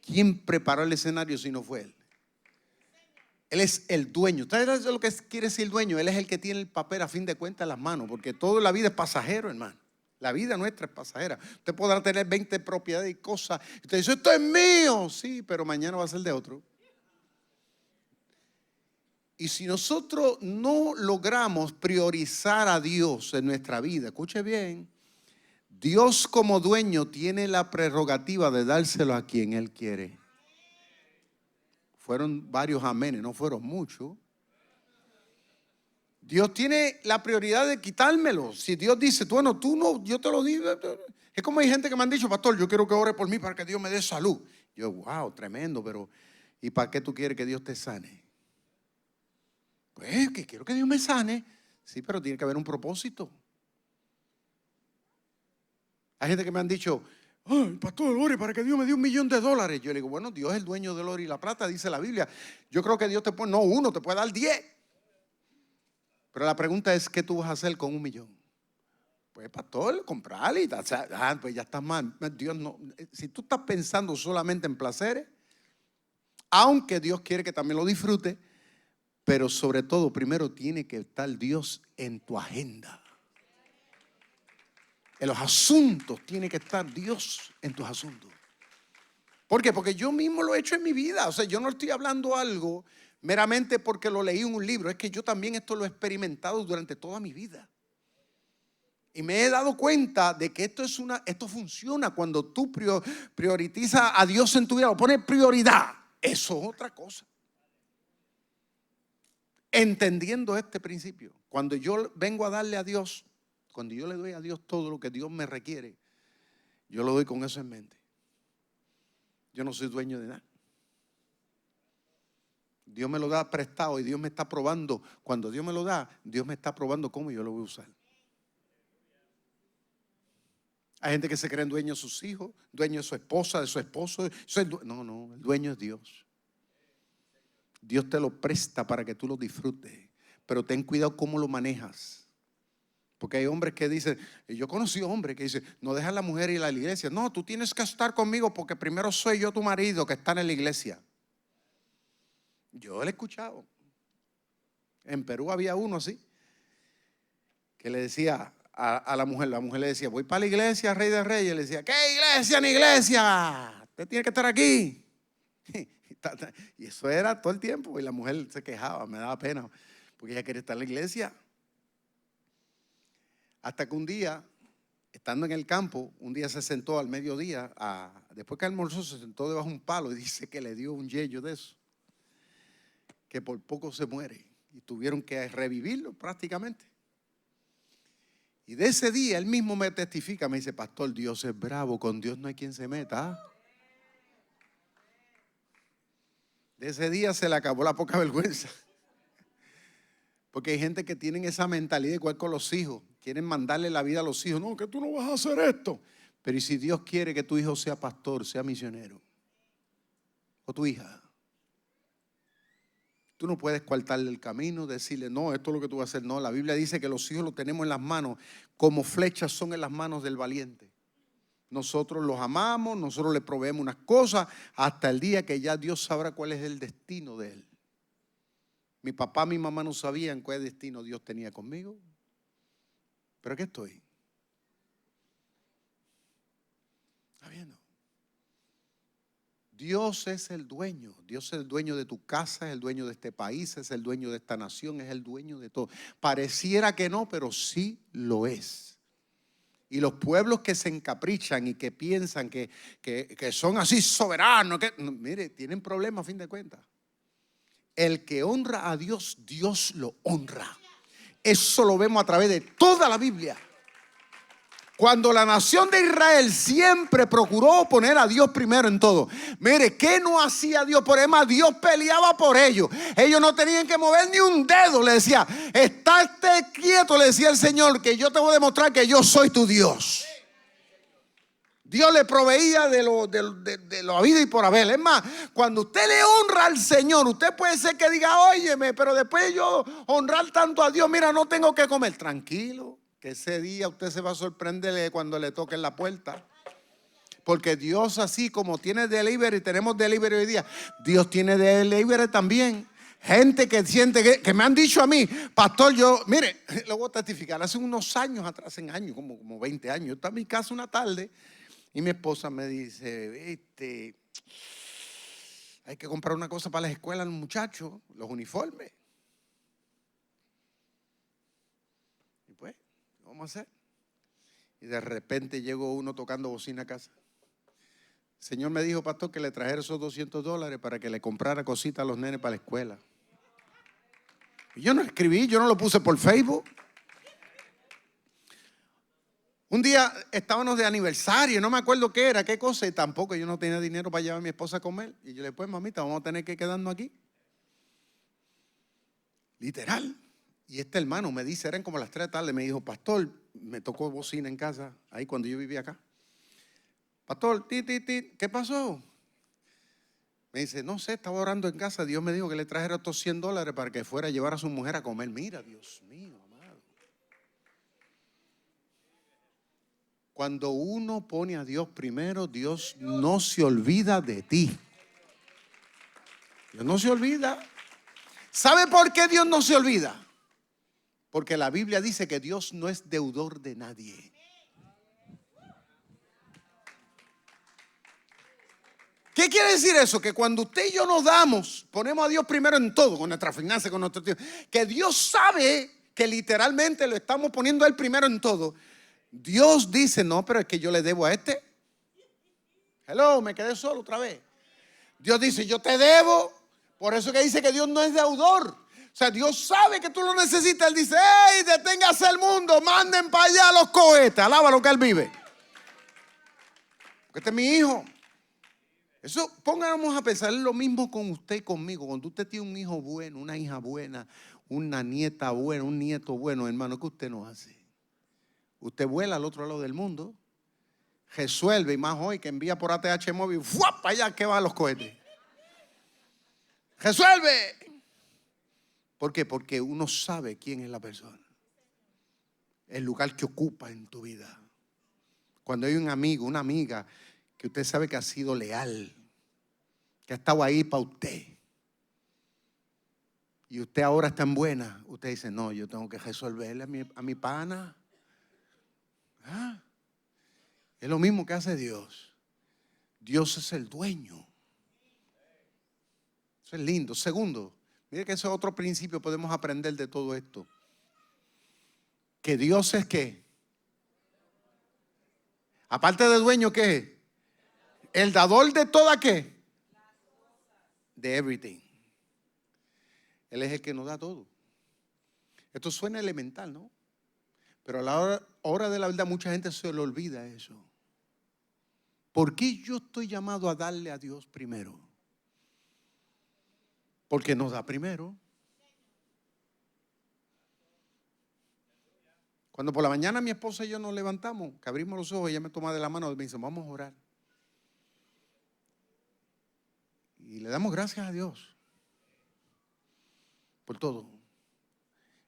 ¿Quién preparó el escenario si no fue Él? Él es el dueño. ¿Ustedes saben lo que quiere decir dueño? Él es el que tiene el papel a fin de cuentas en las manos, porque toda la vida es pasajero, hermano. La vida nuestra es pasajera. Usted podrá tener 20 propiedades y cosas. Usted dice, esto es mío. Sí, pero mañana va a ser de otro. Y si nosotros no logramos priorizar a Dios en nuestra vida, escuche bien, Dios como dueño tiene la prerrogativa de dárselo a quien Él quiere. Fueron varios amenes, no fueron muchos. Dios tiene la prioridad de quitármelo. Si Dios dice, bueno, tú no, yo te lo digo. Es como hay gente que me han dicho, pastor, yo quiero que ore por mí para que Dios me dé salud. Yo, wow, tremendo, pero ¿y para qué tú quieres que Dios te sane? Pues que quiero que Dios me sane. Sí, pero tiene que haber un propósito. Hay gente que me han dicho, pastor, ore para que Dios me dé $1.000.000. Yo le digo, bueno, Dios es el dueño del oro y la plata, dice la Biblia. Yo creo que Dios te pone, no uno, te puede dar 10. Pero la pregunta es, ¿qué tú vas a hacer con $1.000.000? Pues, pastor, comprarle y tal. Pues ya estás mal. Dios no. Si tú estás pensando solamente en placeres, aunque Dios quiere que también lo disfrutes, pero sobre todo, primero tiene que estar Dios en tu agenda. En los asuntos tiene que estar Dios en tus asuntos. ¿Por qué? Porque yo mismo lo he hecho en mi vida. O sea, yo no estoy hablando algo meramente porque lo leí en un libro. Es que yo también esto lo he experimentado durante toda mi vida. Y me he dado cuenta de que esto funciona cuando tú priorizas a Dios en tu vida, o pones prioridad. Eso es otra cosa. Entendiendo este principio, cuando yo vengo a darle a Dios, cuando yo le doy a Dios todo lo que Dios me requiere, yo lo doy con eso en mente. Yo no soy dueño de nada. Dios me lo da prestado y Dios me está probando. Cuando Dios me lo da, Dios me está probando cómo yo lo voy a usar. Hay gente que se creen dueños de sus hijos, dueños de su esposa, de su esposo. No, el dueño es Dios. Dios te lo presta para que tú lo disfrutes, pero ten cuidado cómo lo manejas. Porque hay hombres que dicen, yo conocí hombres que dicen, no dejas a la mujer ir a la iglesia. No, tú tienes que estar conmigo porque primero soy yo tu marido que está en la iglesia. Yo lo he escuchado. En Perú había uno así, que le decía a la mujer le decía, voy para la iglesia, Rey de Reyes. Le decía, ¿qué iglesia ni iglesia? Usted tiene que estar aquí. Y eso era todo el tiempo. Y la mujer se quejaba, me daba pena, porque ella quería estar en la iglesia. Hasta que un día, estando en el campo, un día se sentó al mediodía, después que almorzó, se sentó debajo de un palo y dice que le dio un yello de eso, que por poco se muere. Y tuvieron que revivirlo prácticamente. Y de ese día, él mismo me testifica, me dice, pastor, Dios es bravo, con Dios no hay quien se meta. De ese día se le acabó la poca vergüenza. Porque hay gente que tienen esa mentalidad igual con los hijos. Quieren mandarle la vida a los hijos. No, que tú no vas a hacer esto. Pero ¿y si Dios quiere que tu hijo sea pastor, sea misionero? O tu hija. Tú no puedes coartarle el camino, decirle, no, esto es lo que tú vas a hacer. No, la Biblia dice que los hijos los tenemos en las manos, como flechas son en las manos del valiente. Nosotros los amamos, nosotros le proveemos unas cosas hasta el día que ya Dios sabrá cuál es el destino de él. Mi papá, mi mamá no sabían cuál destino Dios tenía conmigo. Pero aquí estoy. ¿Está viendo? Dios es el dueño. Dios es el dueño de tu casa, es el dueño de este país, es el dueño de esta nación, es el dueño de todo. Pareciera que no, pero sí lo es. Y los pueblos que se encaprichan y que piensan que son así soberanos, mire, tienen problemas a fin de cuentas. El que honra a Dios, Dios lo honra. Eso lo vemos a través de toda la Biblia. Cuando la nación de Israel siempre procuró poner a Dios primero en todo. Mire, ¿qué no hacía Dios por ellos? Más, Dios peleaba por ellos. Ellos no tenían que mover ni un dedo. Le decía, estate quieto, le decía el Señor, que yo te voy a demostrar que yo soy tu Dios. Dios le proveía de lo habido y por haber. Es más, cuando usted le honra al Señor, usted puede ser que diga, óyeme, pero después de yo honrar tanto a Dios, mira, no tengo que comer. Tranquilo, que ese día usted se va a sorprender cuando le toquen la puerta. Porque Dios, así como tiene delivery, tenemos delivery hoy día, Dios tiene delivery también. Gente que siente que me han dicho a mí, pastor, yo, mire, lo voy a testificar, hace unos años atrás, en años, como 20 años, yo estaba en mi casa una tarde. Y mi esposa me dice, hay que comprar una cosa para las escuelas, los muchachos, los uniformes. Y pues, ¿qué vamos a hacer? Y de repente llegó uno tocando bocina a casa. El Señor me dijo, pastor, que le trajera esos $200 para que le comprara cositas a los nenes para la escuela. Y yo no escribí, yo no lo puse por Facebook. Un día estábamos de aniversario, no me acuerdo qué era, qué cosa, y tampoco yo no tenía dinero para llevar a mi esposa a comer. Y yo le dije, pues mamita, vamos a tener que quedarnos aquí. Literal. Y este hermano me dice, eran como las 3 de la tarde, me dijo, pastor, me tocó bocina en casa, ahí cuando yo vivía acá. Pastor, ¿qué pasó? Me dice, no sé, estaba orando en casa, Dios me dijo que le trajera estos $100 para que fuera a llevar a su mujer a comer. Mira, Dios mío, amado. Cuando uno pone a Dios primero, Dios no se olvida de ti. Dios no se olvida. ¿Sabe por qué Dios no se olvida? Porque la Biblia dice que Dios no es deudor de nadie. ¿Qué quiere decir eso? Que cuando usted y yo nos damos, ponemos a Dios primero en todo, con nuestra finanza, con nuestro tiempo, que Dios sabe que literalmente lo estamos poniendo a Él primero en todo. Dios dice, no, pero es que yo le debo a este. Hello, me quedé solo otra vez. Dios dice, yo te debo. Por eso que dice que Dios no es deudor. O sea, Dios sabe que tú lo necesitas. Él dice, hey, deténgase el mundo, manden para allá los cohetes. Alaba lo que Él vive. Porque este es mi hijo. Eso, pónganos a pensar, es lo mismo con usted y conmigo. Cuando usted tiene un hijo bueno, una hija buena, una nieta buena, un nieto bueno, hermano, ¿qué usted no hace? Usted vuela al otro lado del mundo, resuelve, y más hoy que envía por ATH móvil, ¡fua! Para allá que van los cohetes. Resuelve. ¿Por qué? Porque uno sabe quién es la persona. el lugar que ocupa en tu vida. Cuando hay un amigo, una amiga que usted sabe que ha sido leal, que ha estado ahí para usted, y usted ahora está en buena, usted dice, no, yo tengo que resolverle a mi pana. ¿Ah? Es lo mismo que hace Dios. Dios es el dueño. Eso es lindo. Segundo, mire que ese es otro principio que podemos aprender de todo esto. Que Dios es ¿qué? Aparte de dueño, ¿qué? El dador de toda ¿qué? De everything. Él es el que nos da todo. Esto suena elemental, ¿no? Pero a la hora de la verdad mucha gente se le olvida eso. ¿Por qué yo estoy llamado a darle a Dios primero? Porque nos da primero. Cuando por la mañana mi esposa y yo nos levantamos, que abrimos los ojos, ella me toma de la mano y me dice, vamos a orar. Y le damos gracias a Dios por todo.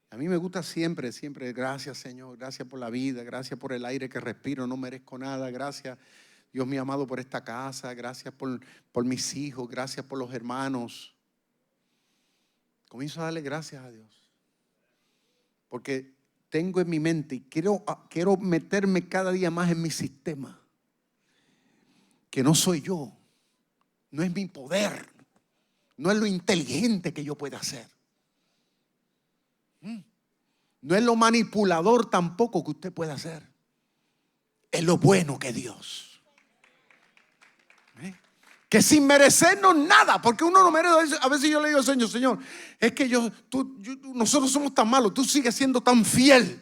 A mí me gusta siempre, gracias Señor, gracias por la vida, gracias por el aire que respiro, no merezco nada, gracias Dios mío amado por esta casa, gracias por mis hijos, gracias por los hermanos. Comienzo a darle gracias a Dios. Porque tengo en mi mente y quiero meterme cada día más en mi sistema. Que no soy yo, no es mi poder, no es lo inteligente que yo pueda hacer. No es lo manipulador tampoco que usted pueda hacer. Es lo bueno que Dios. Que sin merecernos nada, porque uno no merece. A veces yo le digo al Señor, Señor, es que nosotros somos tan malos, tú sigues siendo tan fiel.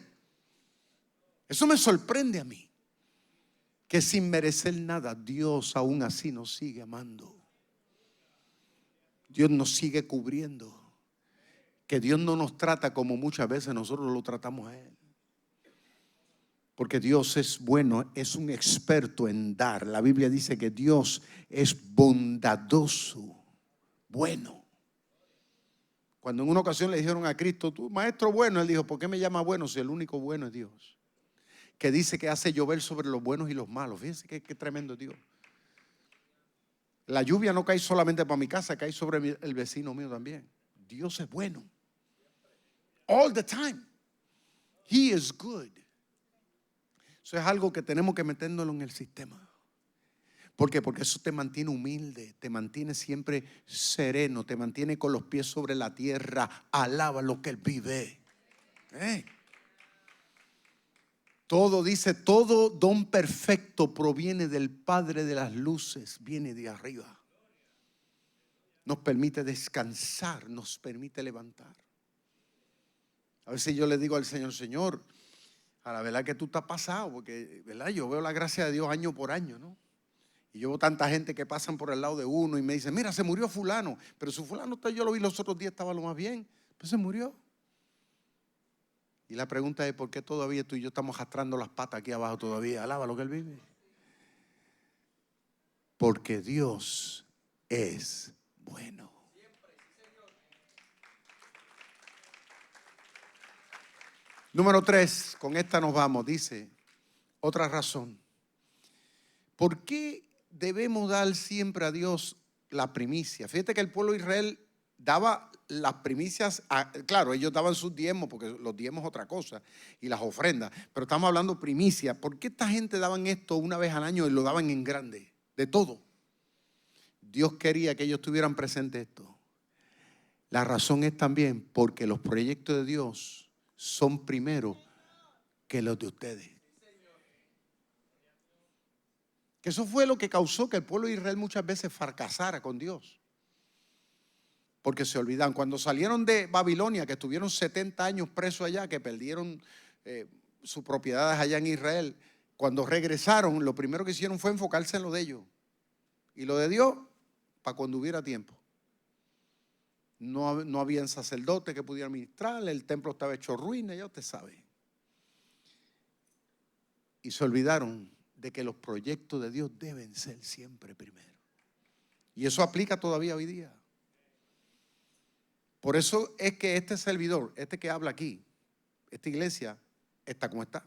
Eso me sorprende a mí. Que sin merecer nada, Dios aún así nos sigue amando. Dios nos sigue cubriendo. Que Dios no nos trata como muchas veces nosotros lo tratamos a Él. Porque Dios es bueno, es un experto en dar. La Biblia dice que Dios es bondadoso, bueno. Cuando en una ocasión le dijeron a Cristo, tú maestro bueno, Él dijo, ¿por qué me llama bueno si el único bueno es Dios? Que dice que hace llover sobre los buenos y los malos. Fíjense qué tremendo Dios. La lluvia no cae solamente para mi casa, cae sobre el vecino mío también. Dios es bueno. All the time. He is good. Eso es algo que tenemos que metérnoslo en el sistema. ¿Por qué? Porque eso te mantiene humilde, te mantiene siempre sereno, te mantiene con los pies sobre la tierra. Alaba lo que Él vive. Todo dice, todo don perfecto proviene del Padre de las luces, viene de arriba. Nos permite descansar, nos permite levantar. A veces yo le digo al Señor, Señor, a la verdad que tú estás pasado, porque ¿verdad? Yo veo la gracia de Dios año por año, ¿no? Y yo veo tanta gente que pasan por el lado de uno y me dicen, mira, se murió fulano, pero su fulano, yo lo vi los otros días, estaba lo más bien, pues se murió. Y la pregunta es, ¿por qué todavía tú y yo estamos arrastrando las patas aquí abajo todavía? Alaba lo que Él vive. Porque Dios es bueno. Número 3, con esta nos vamos, dice, otra razón. ¿Por qué debemos dar siempre a Dios la primicia? Fíjate que el pueblo de Israel daba las primicias, claro, ellos daban sus diezmos, porque los diezmos es otra cosa, y las ofrendas, pero estamos hablando primicia. ¿Por qué esta gente daban esto una vez al año y lo daban en grande? De todo. Dios quería que ellos tuvieran presente esto. La razón es también porque los proyectos de Dios son primero que los de ustedes. Que eso fue lo que causó que el pueblo de Israel muchas veces fracasara con Dios. Porque se olvidan. Cuando salieron de Babilonia, que estuvieron 70 años presos allá, que perdieron sus propiedades allá en Israel, cuando regresaron, lo primero que hicieron fue enfocarse en lo de ellos. Y lo de Dios, para cuando hubiera tiempo. No habían sacerdotes que pudieran ministrar, el templo estaba hecho ruina, ya usted sabe. Y se olvidaron de que los proyectos de Dios deben ser siempre primero. Y eso aplica todavía hoy día. Por eso es que este servidor, este que habla aquí, esta iglesia, está como está.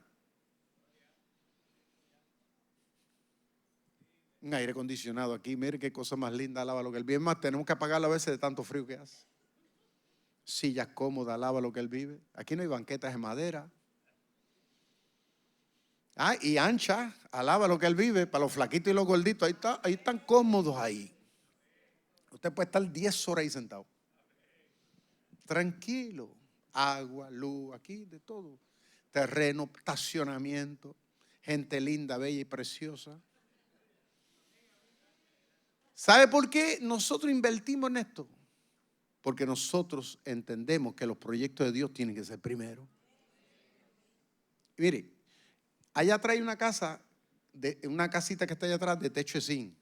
Un aire acondicionado aquí, mire qué cosa más linda, alaba lo que Él vive. Más, tenemos que apagarlo a veces de tanto frío que hace. Sillas cómodas, alaba lo que Él vive. Aquí no hay banquetas de madera. Y ancha, alaba lo que Él vive. Para los flaquitos y los gorditos, ahí están cómodos ahí. Usted puede estar 10 horas ahí sentado. Tranquilo. Agua, luz, aquí de todo. Terreno, estacionamiento. Gente linda, bella y preciosa. ¿Sabe por qué nosotros invertimos en esto? Porque nosotros entendemos que los proyectos de Dios tienen que ser primero. Y mire, allá atrás hay una casa, una casita que está allá atrás de techo de zinc,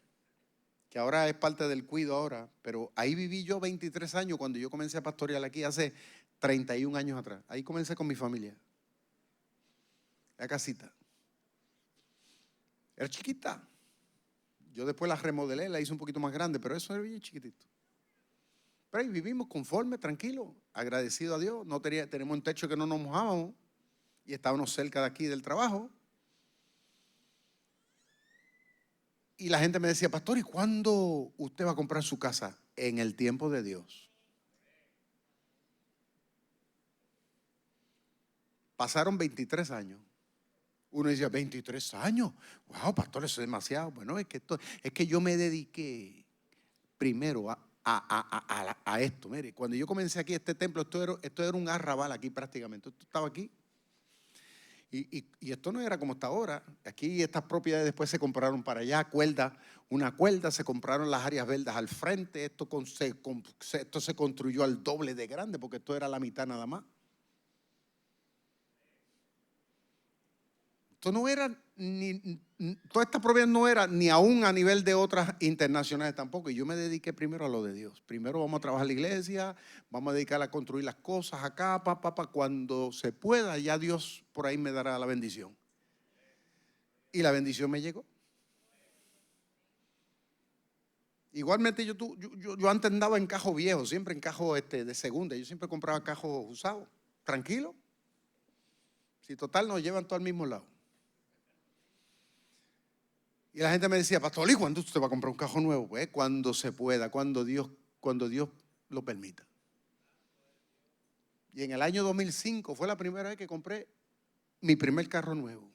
que ahora es parte del cuido ahora, pero ahí viví yo 23 años cuando yo comencé a pastorear aquí hace 31 años atrás. Ahí comencé con mi familia. La casita. Era chiquita. Yo después la remodelé, la hice un poquito más grande, pero eso era bien chiquitito. Pero ahí vivimos conforme, tranquilo, agradecido a Dios. Tenemos un techo que no nos mojábamos y estábamos cerca de aquí del trabajo. Y la gente me decía, pastor, ¿y cuándo usted va a comprar su casa? En el tiempo de Dios. Pasaron 23 años. Uno decía, 23 años. Wow, pastor, eso es demasiado. Bueno, es que yo me dediqué primero a esto. Mire, cuando yo comencé aquí este templo, esto era un arrabal aquí prácticamente. Esto estaba aquí. Y esto no era como está ahora. Aquí estas propiedades después se compraron para allá, una cuerda, se compraron las áreas verdes al frente. Esto se construyó al doble de grande porque esto era la mitad nada más. Esto no era toda esta propiedad no era ni aún a nivel de otras internacionales tampoco. Y yo me dediqué primero a lo de Dios. Primero vamos a trabajar la iglesia, vamos a dedicar a construir las cosas acá, cuando se pueda, ya Dios por ahí me dará la bendición. Y la bendición me llegó. Igualmente yo antes andaba en cajos viejos, siempre en cajos de segunda. Yo siempre compraba cajos usados, tranquilo. Si total nos llevan todo al mismo lado. Y la gente me decía, pastor, ¿y cuándo usted va a comprar un cajón nuevo? Pues cuando se pueda, cuando Dios lo permita. Y en el año 2005 fue la primera vez que compré mi primer carro nuevo.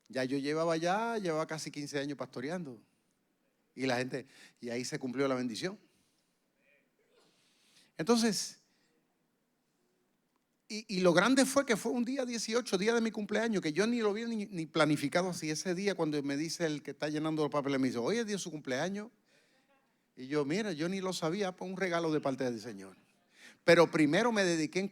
Ya yo llevaba casi 15 años pastoreando. Y ahí se cumplió la bendición. Entonces, y lo grande fue que fue un día 18, día de mi cumpleaños, que yo ni lo vi ni planificado así. Ese día cuando me dice el que está llenando los papeles, me dice, hoy es día de su cumpleaños. Y yo, mira, yo ni lo sabía, pues un regalo de parte del Señor. Pero primero me dediqué a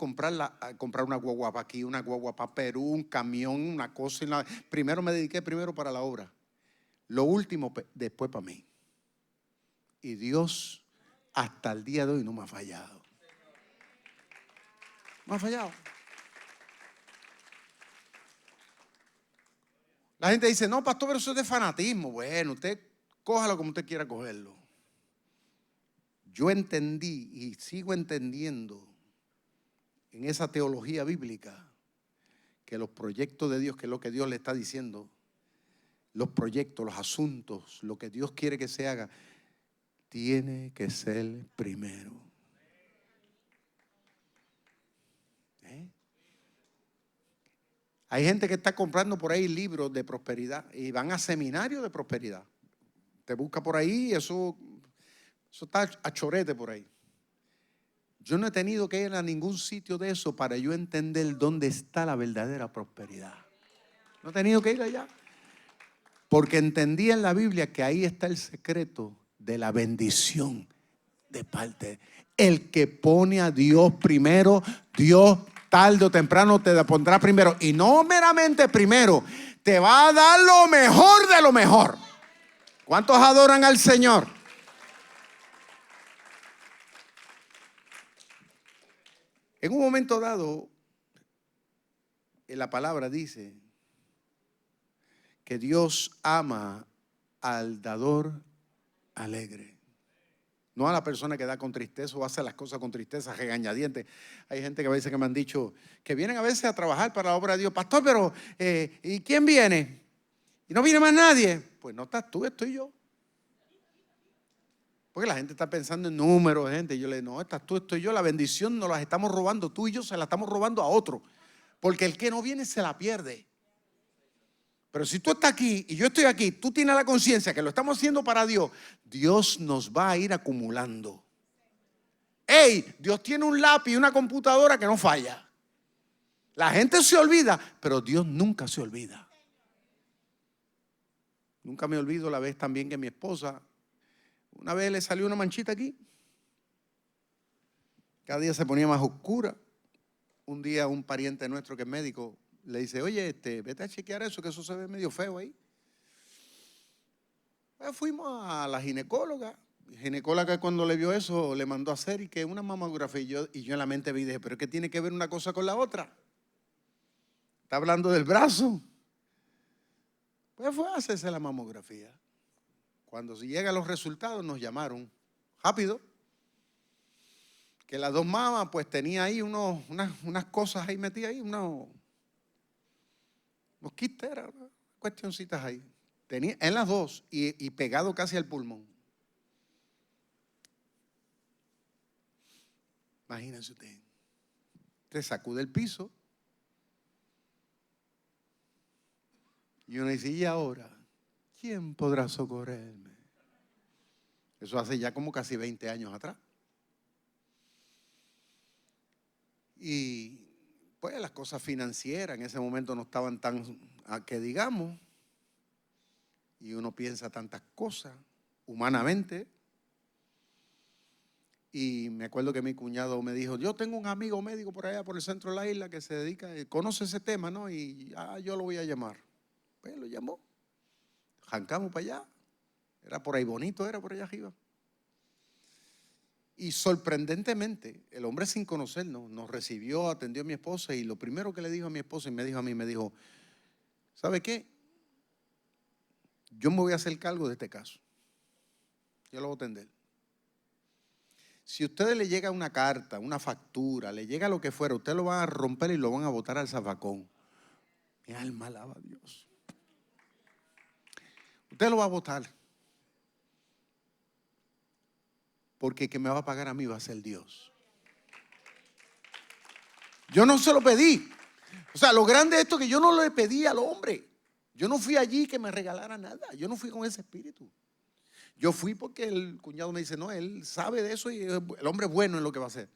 comprar una guagua para aquí, una guagua para Perú, un camión, una cosa. Primero me dediqué para la obra. Lo último después para mí. Y Dios hasta el día de hoy no me ha fallado. No ha fallado. La gente dice, no, pastor, pero eso es de fanatismo. Bueno, usted cójalo como usted quiera cogerlo. Yo entendí y sigo entendiendo en esa teología bíblica que los proyectos de Dios, que es lo que Dios le está diciendo, los proyectos, los asuntos, lo que Dios quiere que se haga, tiene que ser primero. Hay gente que está comprando por ahí libros de prosperidad y van a seminarios de prosperidad. Te busca por ahí y eso está a chorete por ahí. Yo no he tenido que ir a ningún sitio de eso para yo entender dónde está la verdadera prosperidad. No he tenido que ir allá. Porque entendí en la Biblia que ahí está el secreto de la bendición de parte. El que pone a Dios primero, Dios tarde o temprano te pondrá primero. Y no meramente primero, te va a dar lo mejor de lo mejor. ¿Cuántos adoran al Señor? En un momento dado, en la palabra dice que Dios ama al dador alegre. No a la persona que da con tristeza o hace las cosas con tristeza, regañadientes. Hay gente que a veces que me han dicho que vienen a veces a trabajar para la obra de Dios. Pastor, pero ¿y quién viene? ¿Y no viene más nadie? Pues no estás tú, estoy yo. Porque la gente está pensando en números, gente. Y yo le digo, no, estás tú, estoy yo. La bendición nos la estamos robando. Tú y yo se la estamos robando a otro. Porque el que no viene se la pierde. Pero si tú estás aquí y yo estoy aquí, tú tienes la conciencia que lo estamos haciendo para Dios, Dios nos va a ir acumulando. ¡Ey! Dios tiene un lápiz y una computadora que no falla. La gente se olvida, pero Dios nunca se olvida. Nunca me olvido la vez también que mi esposa, una vez le salió una manchita aquí. Cada día se ponía más oscura. Un día un pariente nuestro que es médico le dice, oye, vete a chequear eso, que eso se ve medio feo ahí. Pues fuimos a la ginecóloga. La ginecóloga cuando le vio eso le mandó a hacer y que una mamografía. Y yo en la mente vi, dije, pero ¿qué tiene que ver una cosa con la otra? Está hablando del brazo. Pues fue a hacerse la mamografía. Cuando llegan los resultados nos llamaron rápido. Que las dos mamas pues tenía ahí unas cosas ahí metidas ahí, unos quistes, unas cuestioncitas ahí. Tenía en las dos y pegado casi al pulmón. Imagínense usted. Te sacude el piso. Y uno dice, ¿y ahora? ¿Quién podrá socorrerme? Eso hace ya como casi 20 años atrás. Y pues las cosas financieras en ese momento no estaban tan, a que digamos. Y uno piensa tantas cosas humanamente. Y me acuerdo que mi cuñado me dijo, yo tengo un amigo médico por allá por el centro de la isla que se dedica, conoce ese tema, ¿no? Y yo lo voy a llamar. Pues lo llamó. Jancamos para allá. Era por ahí bonito, era por allá arriba. Y sorprendentemente, el hombre sin conocernos nos recibió, atendió a mi esposa y lo primero que le dijo a mi esposa y me dijo a mí, me dijo, ¿sabe qué? Yo me voy a hacer cargo de este caso. Yo lo voy a atender. Si a ustedes le llega una carta, una factura, le llega lo que fuera, ustedes lo van a romper y lo van a botar al zafacón. Mi alma alaba a Dios. Usted lo va a botar. Porque el que me va a pagar a mí va a ser Dios. Yo no se lo pedí. O sea, lo grande de esto es que yo no le pedí al hombre. Yo no fui allí que me regalara nada. Yo no fui con ese espíritu. Yo fui porque el cuñado me dice, no, él sabe de eso y el hombre es bueno en lo que va a hacer.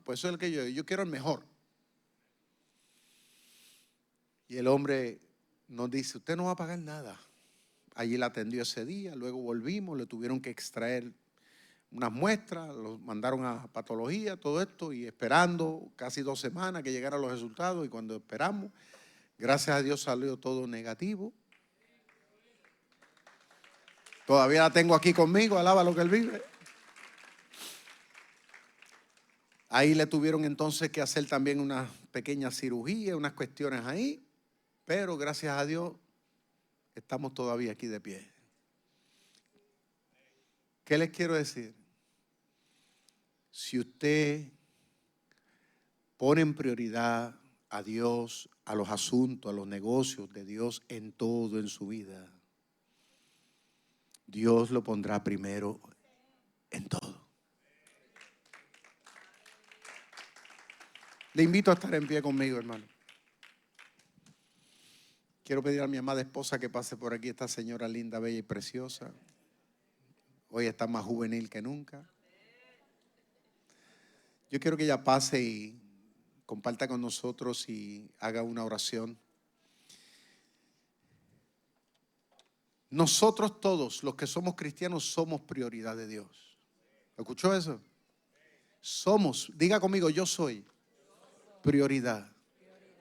Pues eso es el que yo quiero el mejor. Y el hombre nos dice, usted no va a pagar nada. Allí la atendió ese día, luego volvimos, le tuvieron que extraer unas muestras, los mandaron a patología, todo esto, y esperando casi 2 semanas que llegaran los resultados. Y cuando esperamos, gracias a Dios salió todo negativo. Todavía la tengo aquí conmigo, alaba lo que él vive. Ahí le tuvieron entonces que hacer también una pequeña cirugía, unas cuestiones ahí, pero gracias a Dios estamos todavía aquí de pie. ¿Qué les quiero decir? Si usted pone en prioridad a Dios, a los asuntos, a los negocios de Dios en todo en su vida, Dios lo pondrá primero en todo. Le invito a estar en pie conmigo, hermano. Quiero pedir a mi amada esposa que pase por aquí, esta señora linda, bella y preciosa. Hoy está más juvenil que nunca. Yo quiero que ella pase y comparta con nosotros y haga una oración. Nosotros todos, los que somos cristianos, somos prioridad de Dios. ¿Escuchó eso? Somos, diga conmigo, yo soy prioridad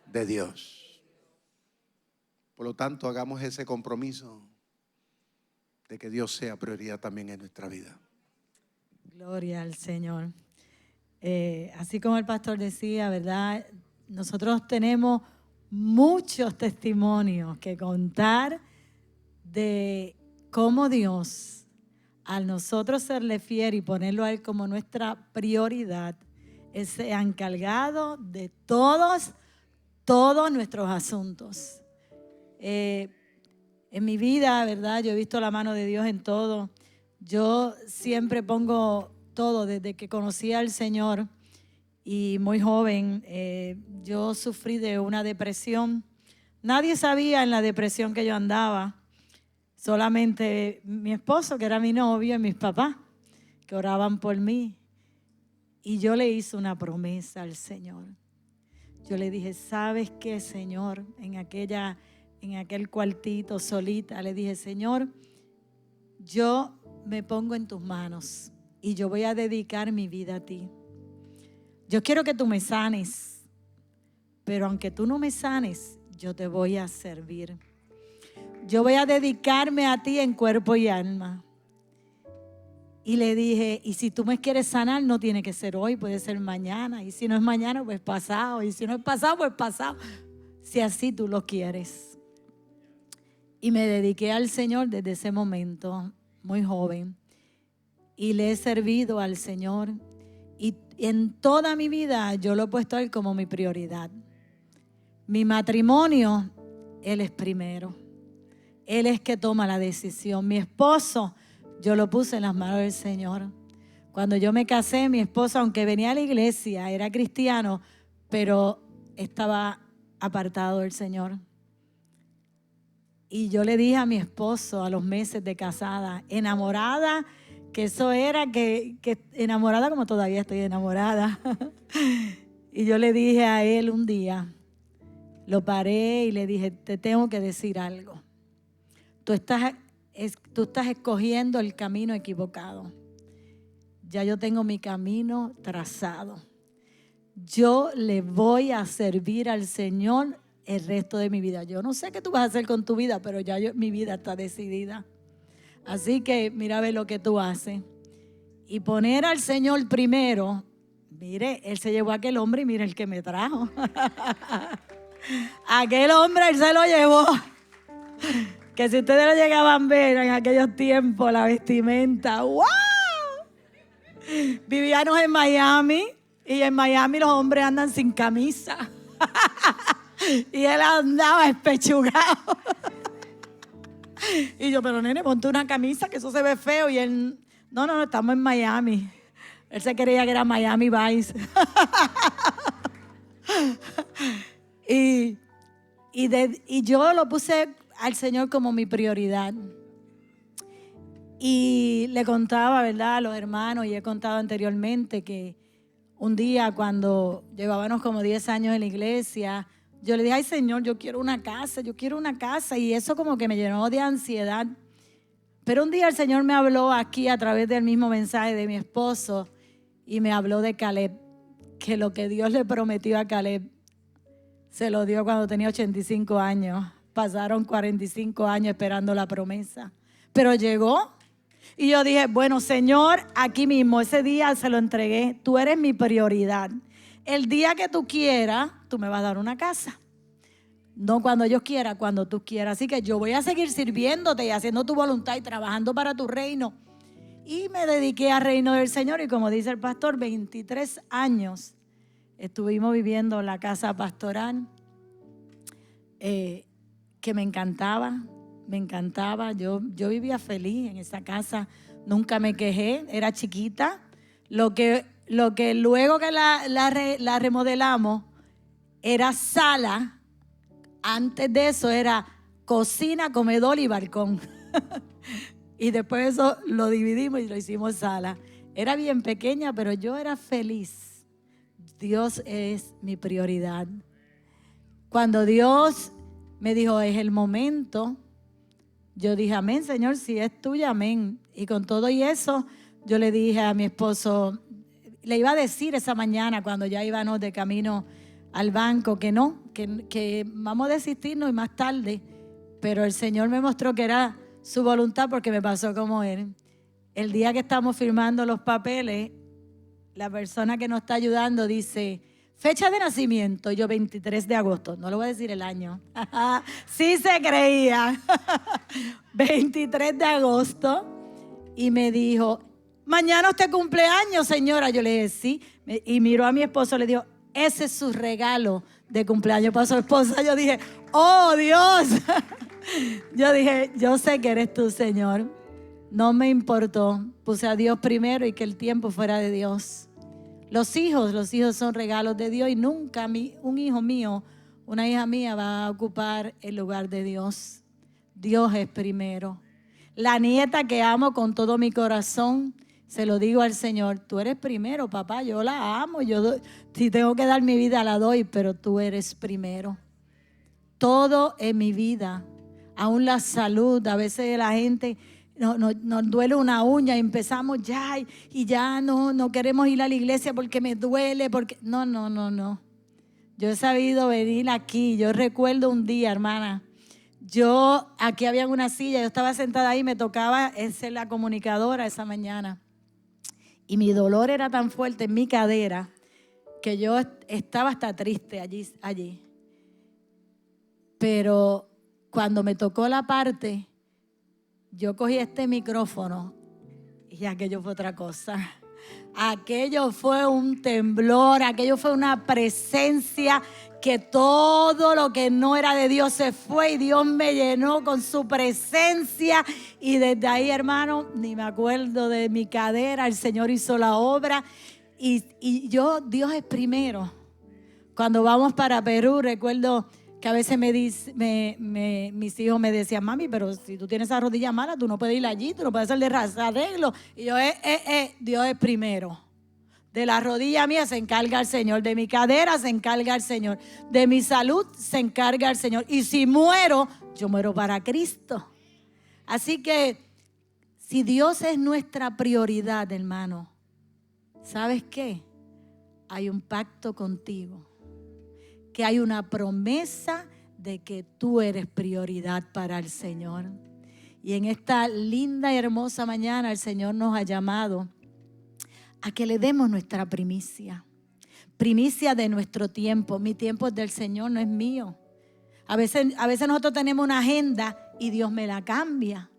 de Dios. Por lo tanto, hagamos ese compromiso de que Dios sea prioridad también en nuestra vida. Gloria al Señor. Así como el pastor decía, ¿verdad? Nosotros tenemos muchos testimonios que contar de cómo Dios al nosotros serle fiel y ponerlo a Él como nuestra prioridad, Él se ha encargado de todos nuestros asuntos. En mi vida, ¿verdad? Yo he visto la mano de Dios en todo. Yo siempre pongo todo, desde que conocí al Señor y muy joven, yo sufrí de una depresión. Nadie sabía en la depresión que yo andaba. Solamente mi esposo, que era mi novio, y mis papás, que oraban por mí. Y yo le hice una promesa al Señor. Yo le dije, ¿sabes qué, Señor? En aquel cuartito solita, le dije, Señor, yo me pongo en tus manos y yo voy a dedicar mi vida a ti. Yo quiero que tú me sanes, pero aunque tú no me sanes, yo te voy a servir. Yo voy a dedicarme a ti en cuerpo y alma. Y le dije, y si tú me quieres sanar, no tiene que ser hoy, puede ser mañana. Y si no es mañana, pues pasado. Y si no es pasado, pues pasado. Si así tú lo quieres. Y me dediqué al Señor desde ese momento, muy joven. Y le he servido al Señor. Y en toda mi vida yo lo he puesto a Él como mi prioridad. Mi matrimonio, Él es primero. Él es que toma la decisión. Mi esposo, yo lo puse en las manos del Señor. Cuando yo me casé, mi esposo, aunque venía a la iglesia, era cristiano, pero estaba apartado del Señor. Y yo le dije a mi esposo a los meses de casada, enamorada, que eso era que enamorada como todavía estoy enamorada. Y yo le dije a él un día, lo paré y le dije, te tengo que decir algo. Tú estás escogiendo el camino equivocado. Ya yo tengo mi camino trazado. Yo le voy a servir al Señor el resto de mi vida. Yo no sé qué tú vas a hacer con tu vida, pero ya mi vida está decidida. Así que mira a ver lo que tú haces. Y poner al Señor primero. Mire, Él se llevó a aquel hombre y mire el que me trajo. Aquel hombre Él se lo llevó. Que si ustedes lo llegaban a ver en aquellos tiempos, la vestimenta, ¡wow! Vivíamos en Miami y en Miami los hombres andan sin camisa. Y él andaba espechugado. Y yo, pero nene, ponte una camisa que eso se ve feo. Y él, no, estamos en Miami. Él se creía que era Miami Vice. y yo lo puse al Señor como mi prioridad. Y le contaba, ¿verdad?, a los hermanos, y he contado anteriormente que un día cuando llevábamos como 10 años en la iglesia, yo le dije, ay Señor, yo quiero una casa. Y eso como que me llenó de ansiedad. Pero un día el Señor me habló aquí a través del mismo mensaje de mi esposo y me habló de Caleb, que lo que Dios le prometió a Caleb se lo dio cuando tenía 85 años. Pasaron 45 años esperando la promesa. Pero llegó. Y yo dije, bueno, Señor, aquí mismo, ese día se lo entregué. Tú eres mi prioridad. El día que tú quieras, tú me vas a dar una casa. No cuando yo quiera, cuando tú quieras. Así que yo voy a seguir sirviéndote y haciendo tu voluntad y trabajando para tu reino. Y me dediqué al reino del Señor. Y como dice el pastor, 23 años estuvimos viviendo en la casa pastoral. Que me encantaba. Yo vivía feliz en esa casa, nunca me quejé, era chiquita. Lo que luego que la remodelamos era sala, antes de eso era cocina, comedor y balcón. Y después eso lo dividimos y lo hicimos sala. Era bien pequeña, pero yo era feliz. Dios es mi prioridad. Cuando Dios me dijo, es el momento, yo dije, amén, Señor, si es tuya, amén. Y con todo y eso, yo le dije a mi esposo, le iba a decir esa mañana cuando ya íbamos de camino al banco que no, que vamos a desistirnos y más tarde. Pero el Señor me mostró que era su voluntad porque me pasó como él. El día que estamos firmando los papeles, la persona que nos está ayudando dice, fecha de nacimiento, yo 23 de agosto, no le voy a decir el año, sí se creía, 23 de agosto, y me dijo, mañana usted cumpleaños, señora. Yo le dije, sí. Y miró a mi esposo, le dijo, ese es su regalo de cumpleaños para su esposa. Yo dije, oh Dios. Yo dije, yo sé que eres tú, Señor. No me importó. Puse a Dios primero y que el tiempo fuera de Dios. Los hijos son regalos de Dios y nunca un hijo mío, una hija mía va a ocupar el lugar de Dios. Dios es primero. La nieta que amo con todo mi corazón, se lo digo al Señor, tú eres primero, papá, yo la amo, si tengo que dar mi vida la doy, pero tú eres primero. Todo en mi vida, aún la salud, a veces la gente nos duele una uña y empezamos ya y ya no queremos ir a la iglesia porque me duele, porque no. Yo he sabido venir aquí. Yo recuerdo un día, hermana, aquí había una silla, yo estaba sentada ahí, me tocaba ser la comunicadora esa mañana. Y mi dolor era tan fuerte en mi cadera que yo estaba hasta triste allí. Pero cuando me tocó la parte, yo cogí este micrófono y aquello fue otra cosa. Aquello fue un temblor, aquello fue una presencia que todo lo que no era de Dios se fue y Dios me llenó con su presencia. Y desde ahí, hermano, ni me acuerdo de mi cadera, el Señor hizo la obra. Y Dios es primero. Cuando vamos para Perú, recuerdo que a veces mis hijos me decían, mami, pero si tú tienes esa rodilla mala, tú no puedes ir allí, tú no puedes hacerle arreglo. Y yo, Dios es primero. De la rodilla mía se encarga el Señor, de mi cadera se encarga el Señor, de mi salud se encarga el Señor. Y si muero, yo muero para Cristo. Así que si Dios es nuestra prioridad, hermano, ¿sabes qué? Hay un pacto contigo. Que hay una promesa de que tú eres prioridad para el Señor. Y en esta linda y hermosa mañana el Señor nos ha llamado a que le demos nuestra primicia. Primicia de nuestro tiempo. Mi tiempo es del Señor, no es mío. A veces nosotros tenemos una agenda y Dios me la cambia.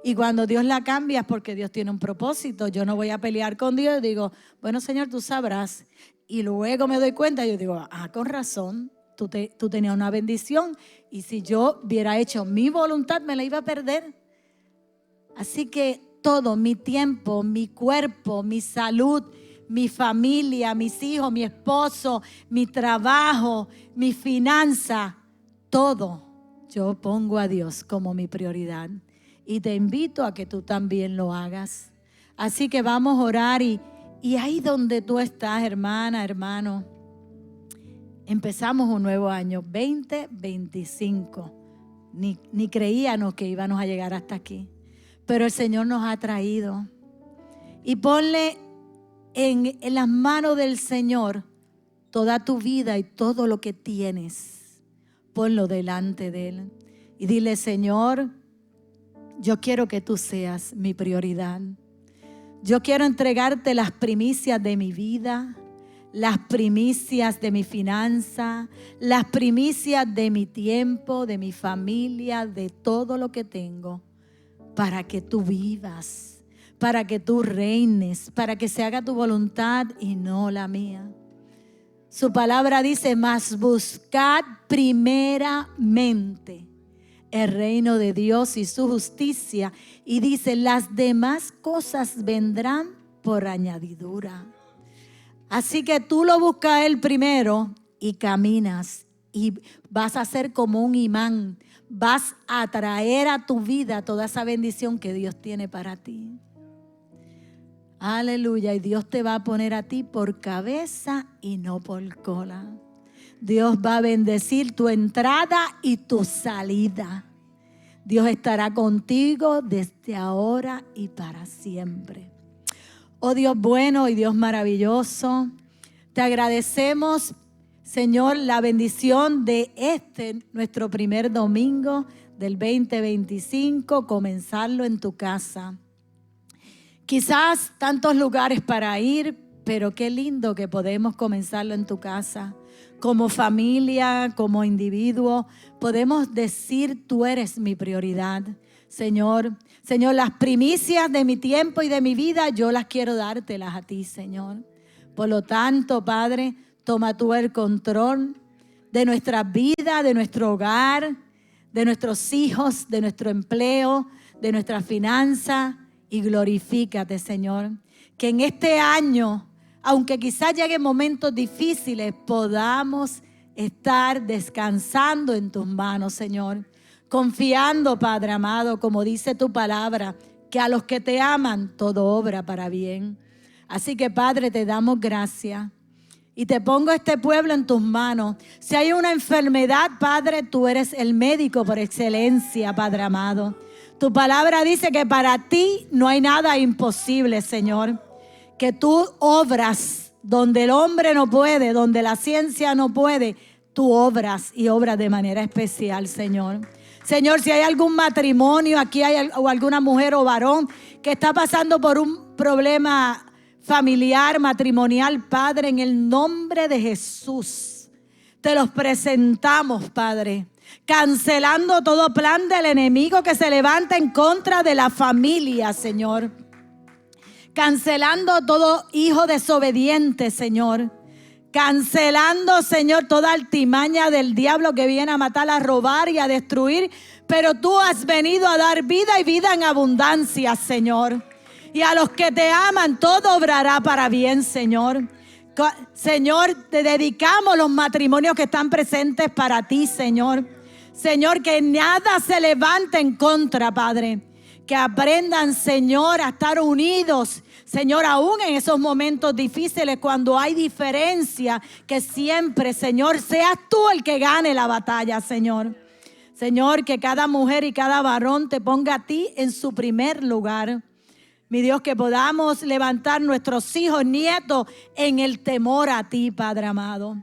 Y cuando Dios la cambia es porque Dios tiene un propósito. Yo no voy a pelear con Dios y digo, bueno, Señor, tú sabrás. Y luego me doy cuenta, yo digo, con razón, tú tenías una bendición. Y si yo hubiera hecho mi voluntad, me la iba a perder. Así que todo, mi tiempo, mi cuerpo, mi salud, mi familia, mis hijos, mi esposo, mi trabajo, mi finanza, todo, yo pongo a Dios como mi prioridad. Y te invito a que tú también lo hagas. Así que vamos a orar y ahí donde tú estás, hermana, hermano, empezamos un nuevo año, 2025. Ni creíamos que íbamos a llegar hasta aquí. Pero el Señor nos ha traído. Y ponle en las manos del Señor toda tu vida y todo lo que tienes. Ponlo delante de Él. Y dile, Señor, yo quiero que tú seas mi prioridad. Yo quiero entregarte las primicias de mi vida, las primicias de mi finanza, las primicias de mi tiempo, de mi familia, de todo lo que tengo, para que tú vivas, para que tú reines, para que se haga tu voluntad y no la mía. Su palabra dice, mas buscad primeramente el reino de Dios y su justicia. Y dice, las demás cosas vendrán por añadidura. Así que tú lo buscas a Él primero y caminas. Y vas a ser como un imán. Vas a atraer a tu vida toda esa bendición que Dios tiene para ti. Aleluya. Y Dios te va a poner a ti por cabeza y no por cola. Dios va a bendecir tu entrada y tu salida. Dios estará contigo desde ahora y para siempre. Oh Dios bueno y Dios maravilloso, te agradecemos, Señor, la bendición de nuestro primer domingo del 2025, comenzarlo en tu casa. Quizás tantos lugares para ir, pero qué lindo que podemos comenzarlo en tu casa. como familia, como individuo, podemos decir: tú eres mi prioridad, Señor. Señor, las primicias de mi tiempo y de mi vida, yo las quiero dártelas a ti, Señor. Por lo tanto, Padre, toma tú el control de nuestra vida, de nuestro hogar, de nuestros hijos, de nuestro empleo, de nuestra finanza, y glorifícate, Señor. Que en este año, aunque quizás lleguen momentos difíciles, podamos estar descansando en tus manos, Señor. Confiando, Padre amado, como dice tu palabra, que a los que te aman, todo obra para bien. Así que, Padre, te damos gracias. Y te pongo este pueblo en tus manos. Si hay una enfermedad, Padre, tú eres el médico por excelencia, Padre amado. Tu palabra dice que para ti no hay nada imposible, Señor. Que tú obras donde el hombre no puede, donde la ciencia no puede, tú obras y obras de manera especial, Señor. Señor, si hay algún matrimonio, aquí hay o alguna mujer o varón que está pasando por un problema familiar, matrimonial, Padre, en el nombre de Jesús, te los presentamos, Padre, cancelando todo plan del enemigo que se levanta en contra de la familia, Señor. Cancelando todo hijo desobediente, Señor. Cancelando, Señor, toda altimaña del diablo que viene a matar, a robar y a destruir. Pero tú has venido a dar vida y vida en abundancia, Señor. Y a los que te aman, todo obrará para bien, Señor. Señor, te dedicamos los matrimonios que están presentes para ti, Señor. Señor, que nada se levante en contra, Padre. Que aprendan, Señor, a estar unidos, Señor, aún en esos momentos difíciles, cuando hay diferencia, que siempre, Señor, seas tú el que gane la batalla, Señor. Señor, que cada mujer y cada varón te ponga a ti en su primer lugar. Mi Dios, que podamos levantar nuestros hijos, nietos en el temor a ti, Padre amado.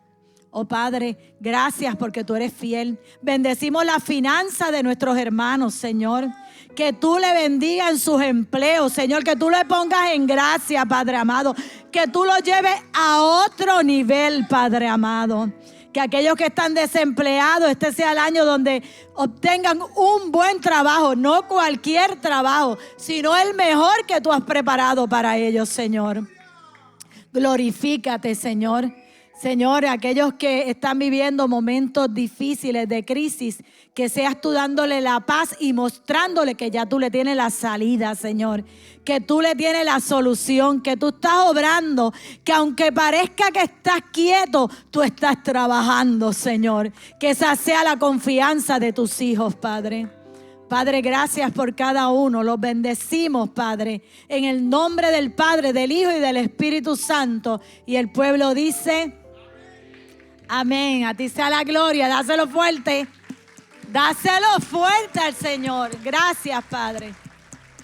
Oh Padre, gracias porque tú eres fiel. Bendecimos la finanza de nuestros hermanos, Señor. Que tú le bendigas en sus empleos, Señor. Que tú le pongas en gracia, Padre amado. Que tú lo lleves a otro nivel, Padre amado. Que aquellos que están desempleados, este sea el año donde obtengan un buen trabajo. No cualquier trabajo, sino el mejor que tú has preparado para ellos, Señor. Glorifícate, Señor. Señor, aquellos que están viviendo momentos difíciles de crisis, que seas tú dándole la paz y mostrándole que ya tú le tienes la salida, Señor. Que tú le tienes la solución, que tú estás obrando, que aunque parezca que estás quieto, tú estás trabajando, Señor. Que esa sea la confianza de tus hijos, Padre. Padre, gracias por cada uno. Los bendecimos, Padre, en el nombre del Padre, del Hijo y del Espíritu Santo. Y el pueblo dice: amén. A ti sea la gloria. Dáselo fuerte. Dáselo fuerte al Señor. Gracias, Padre.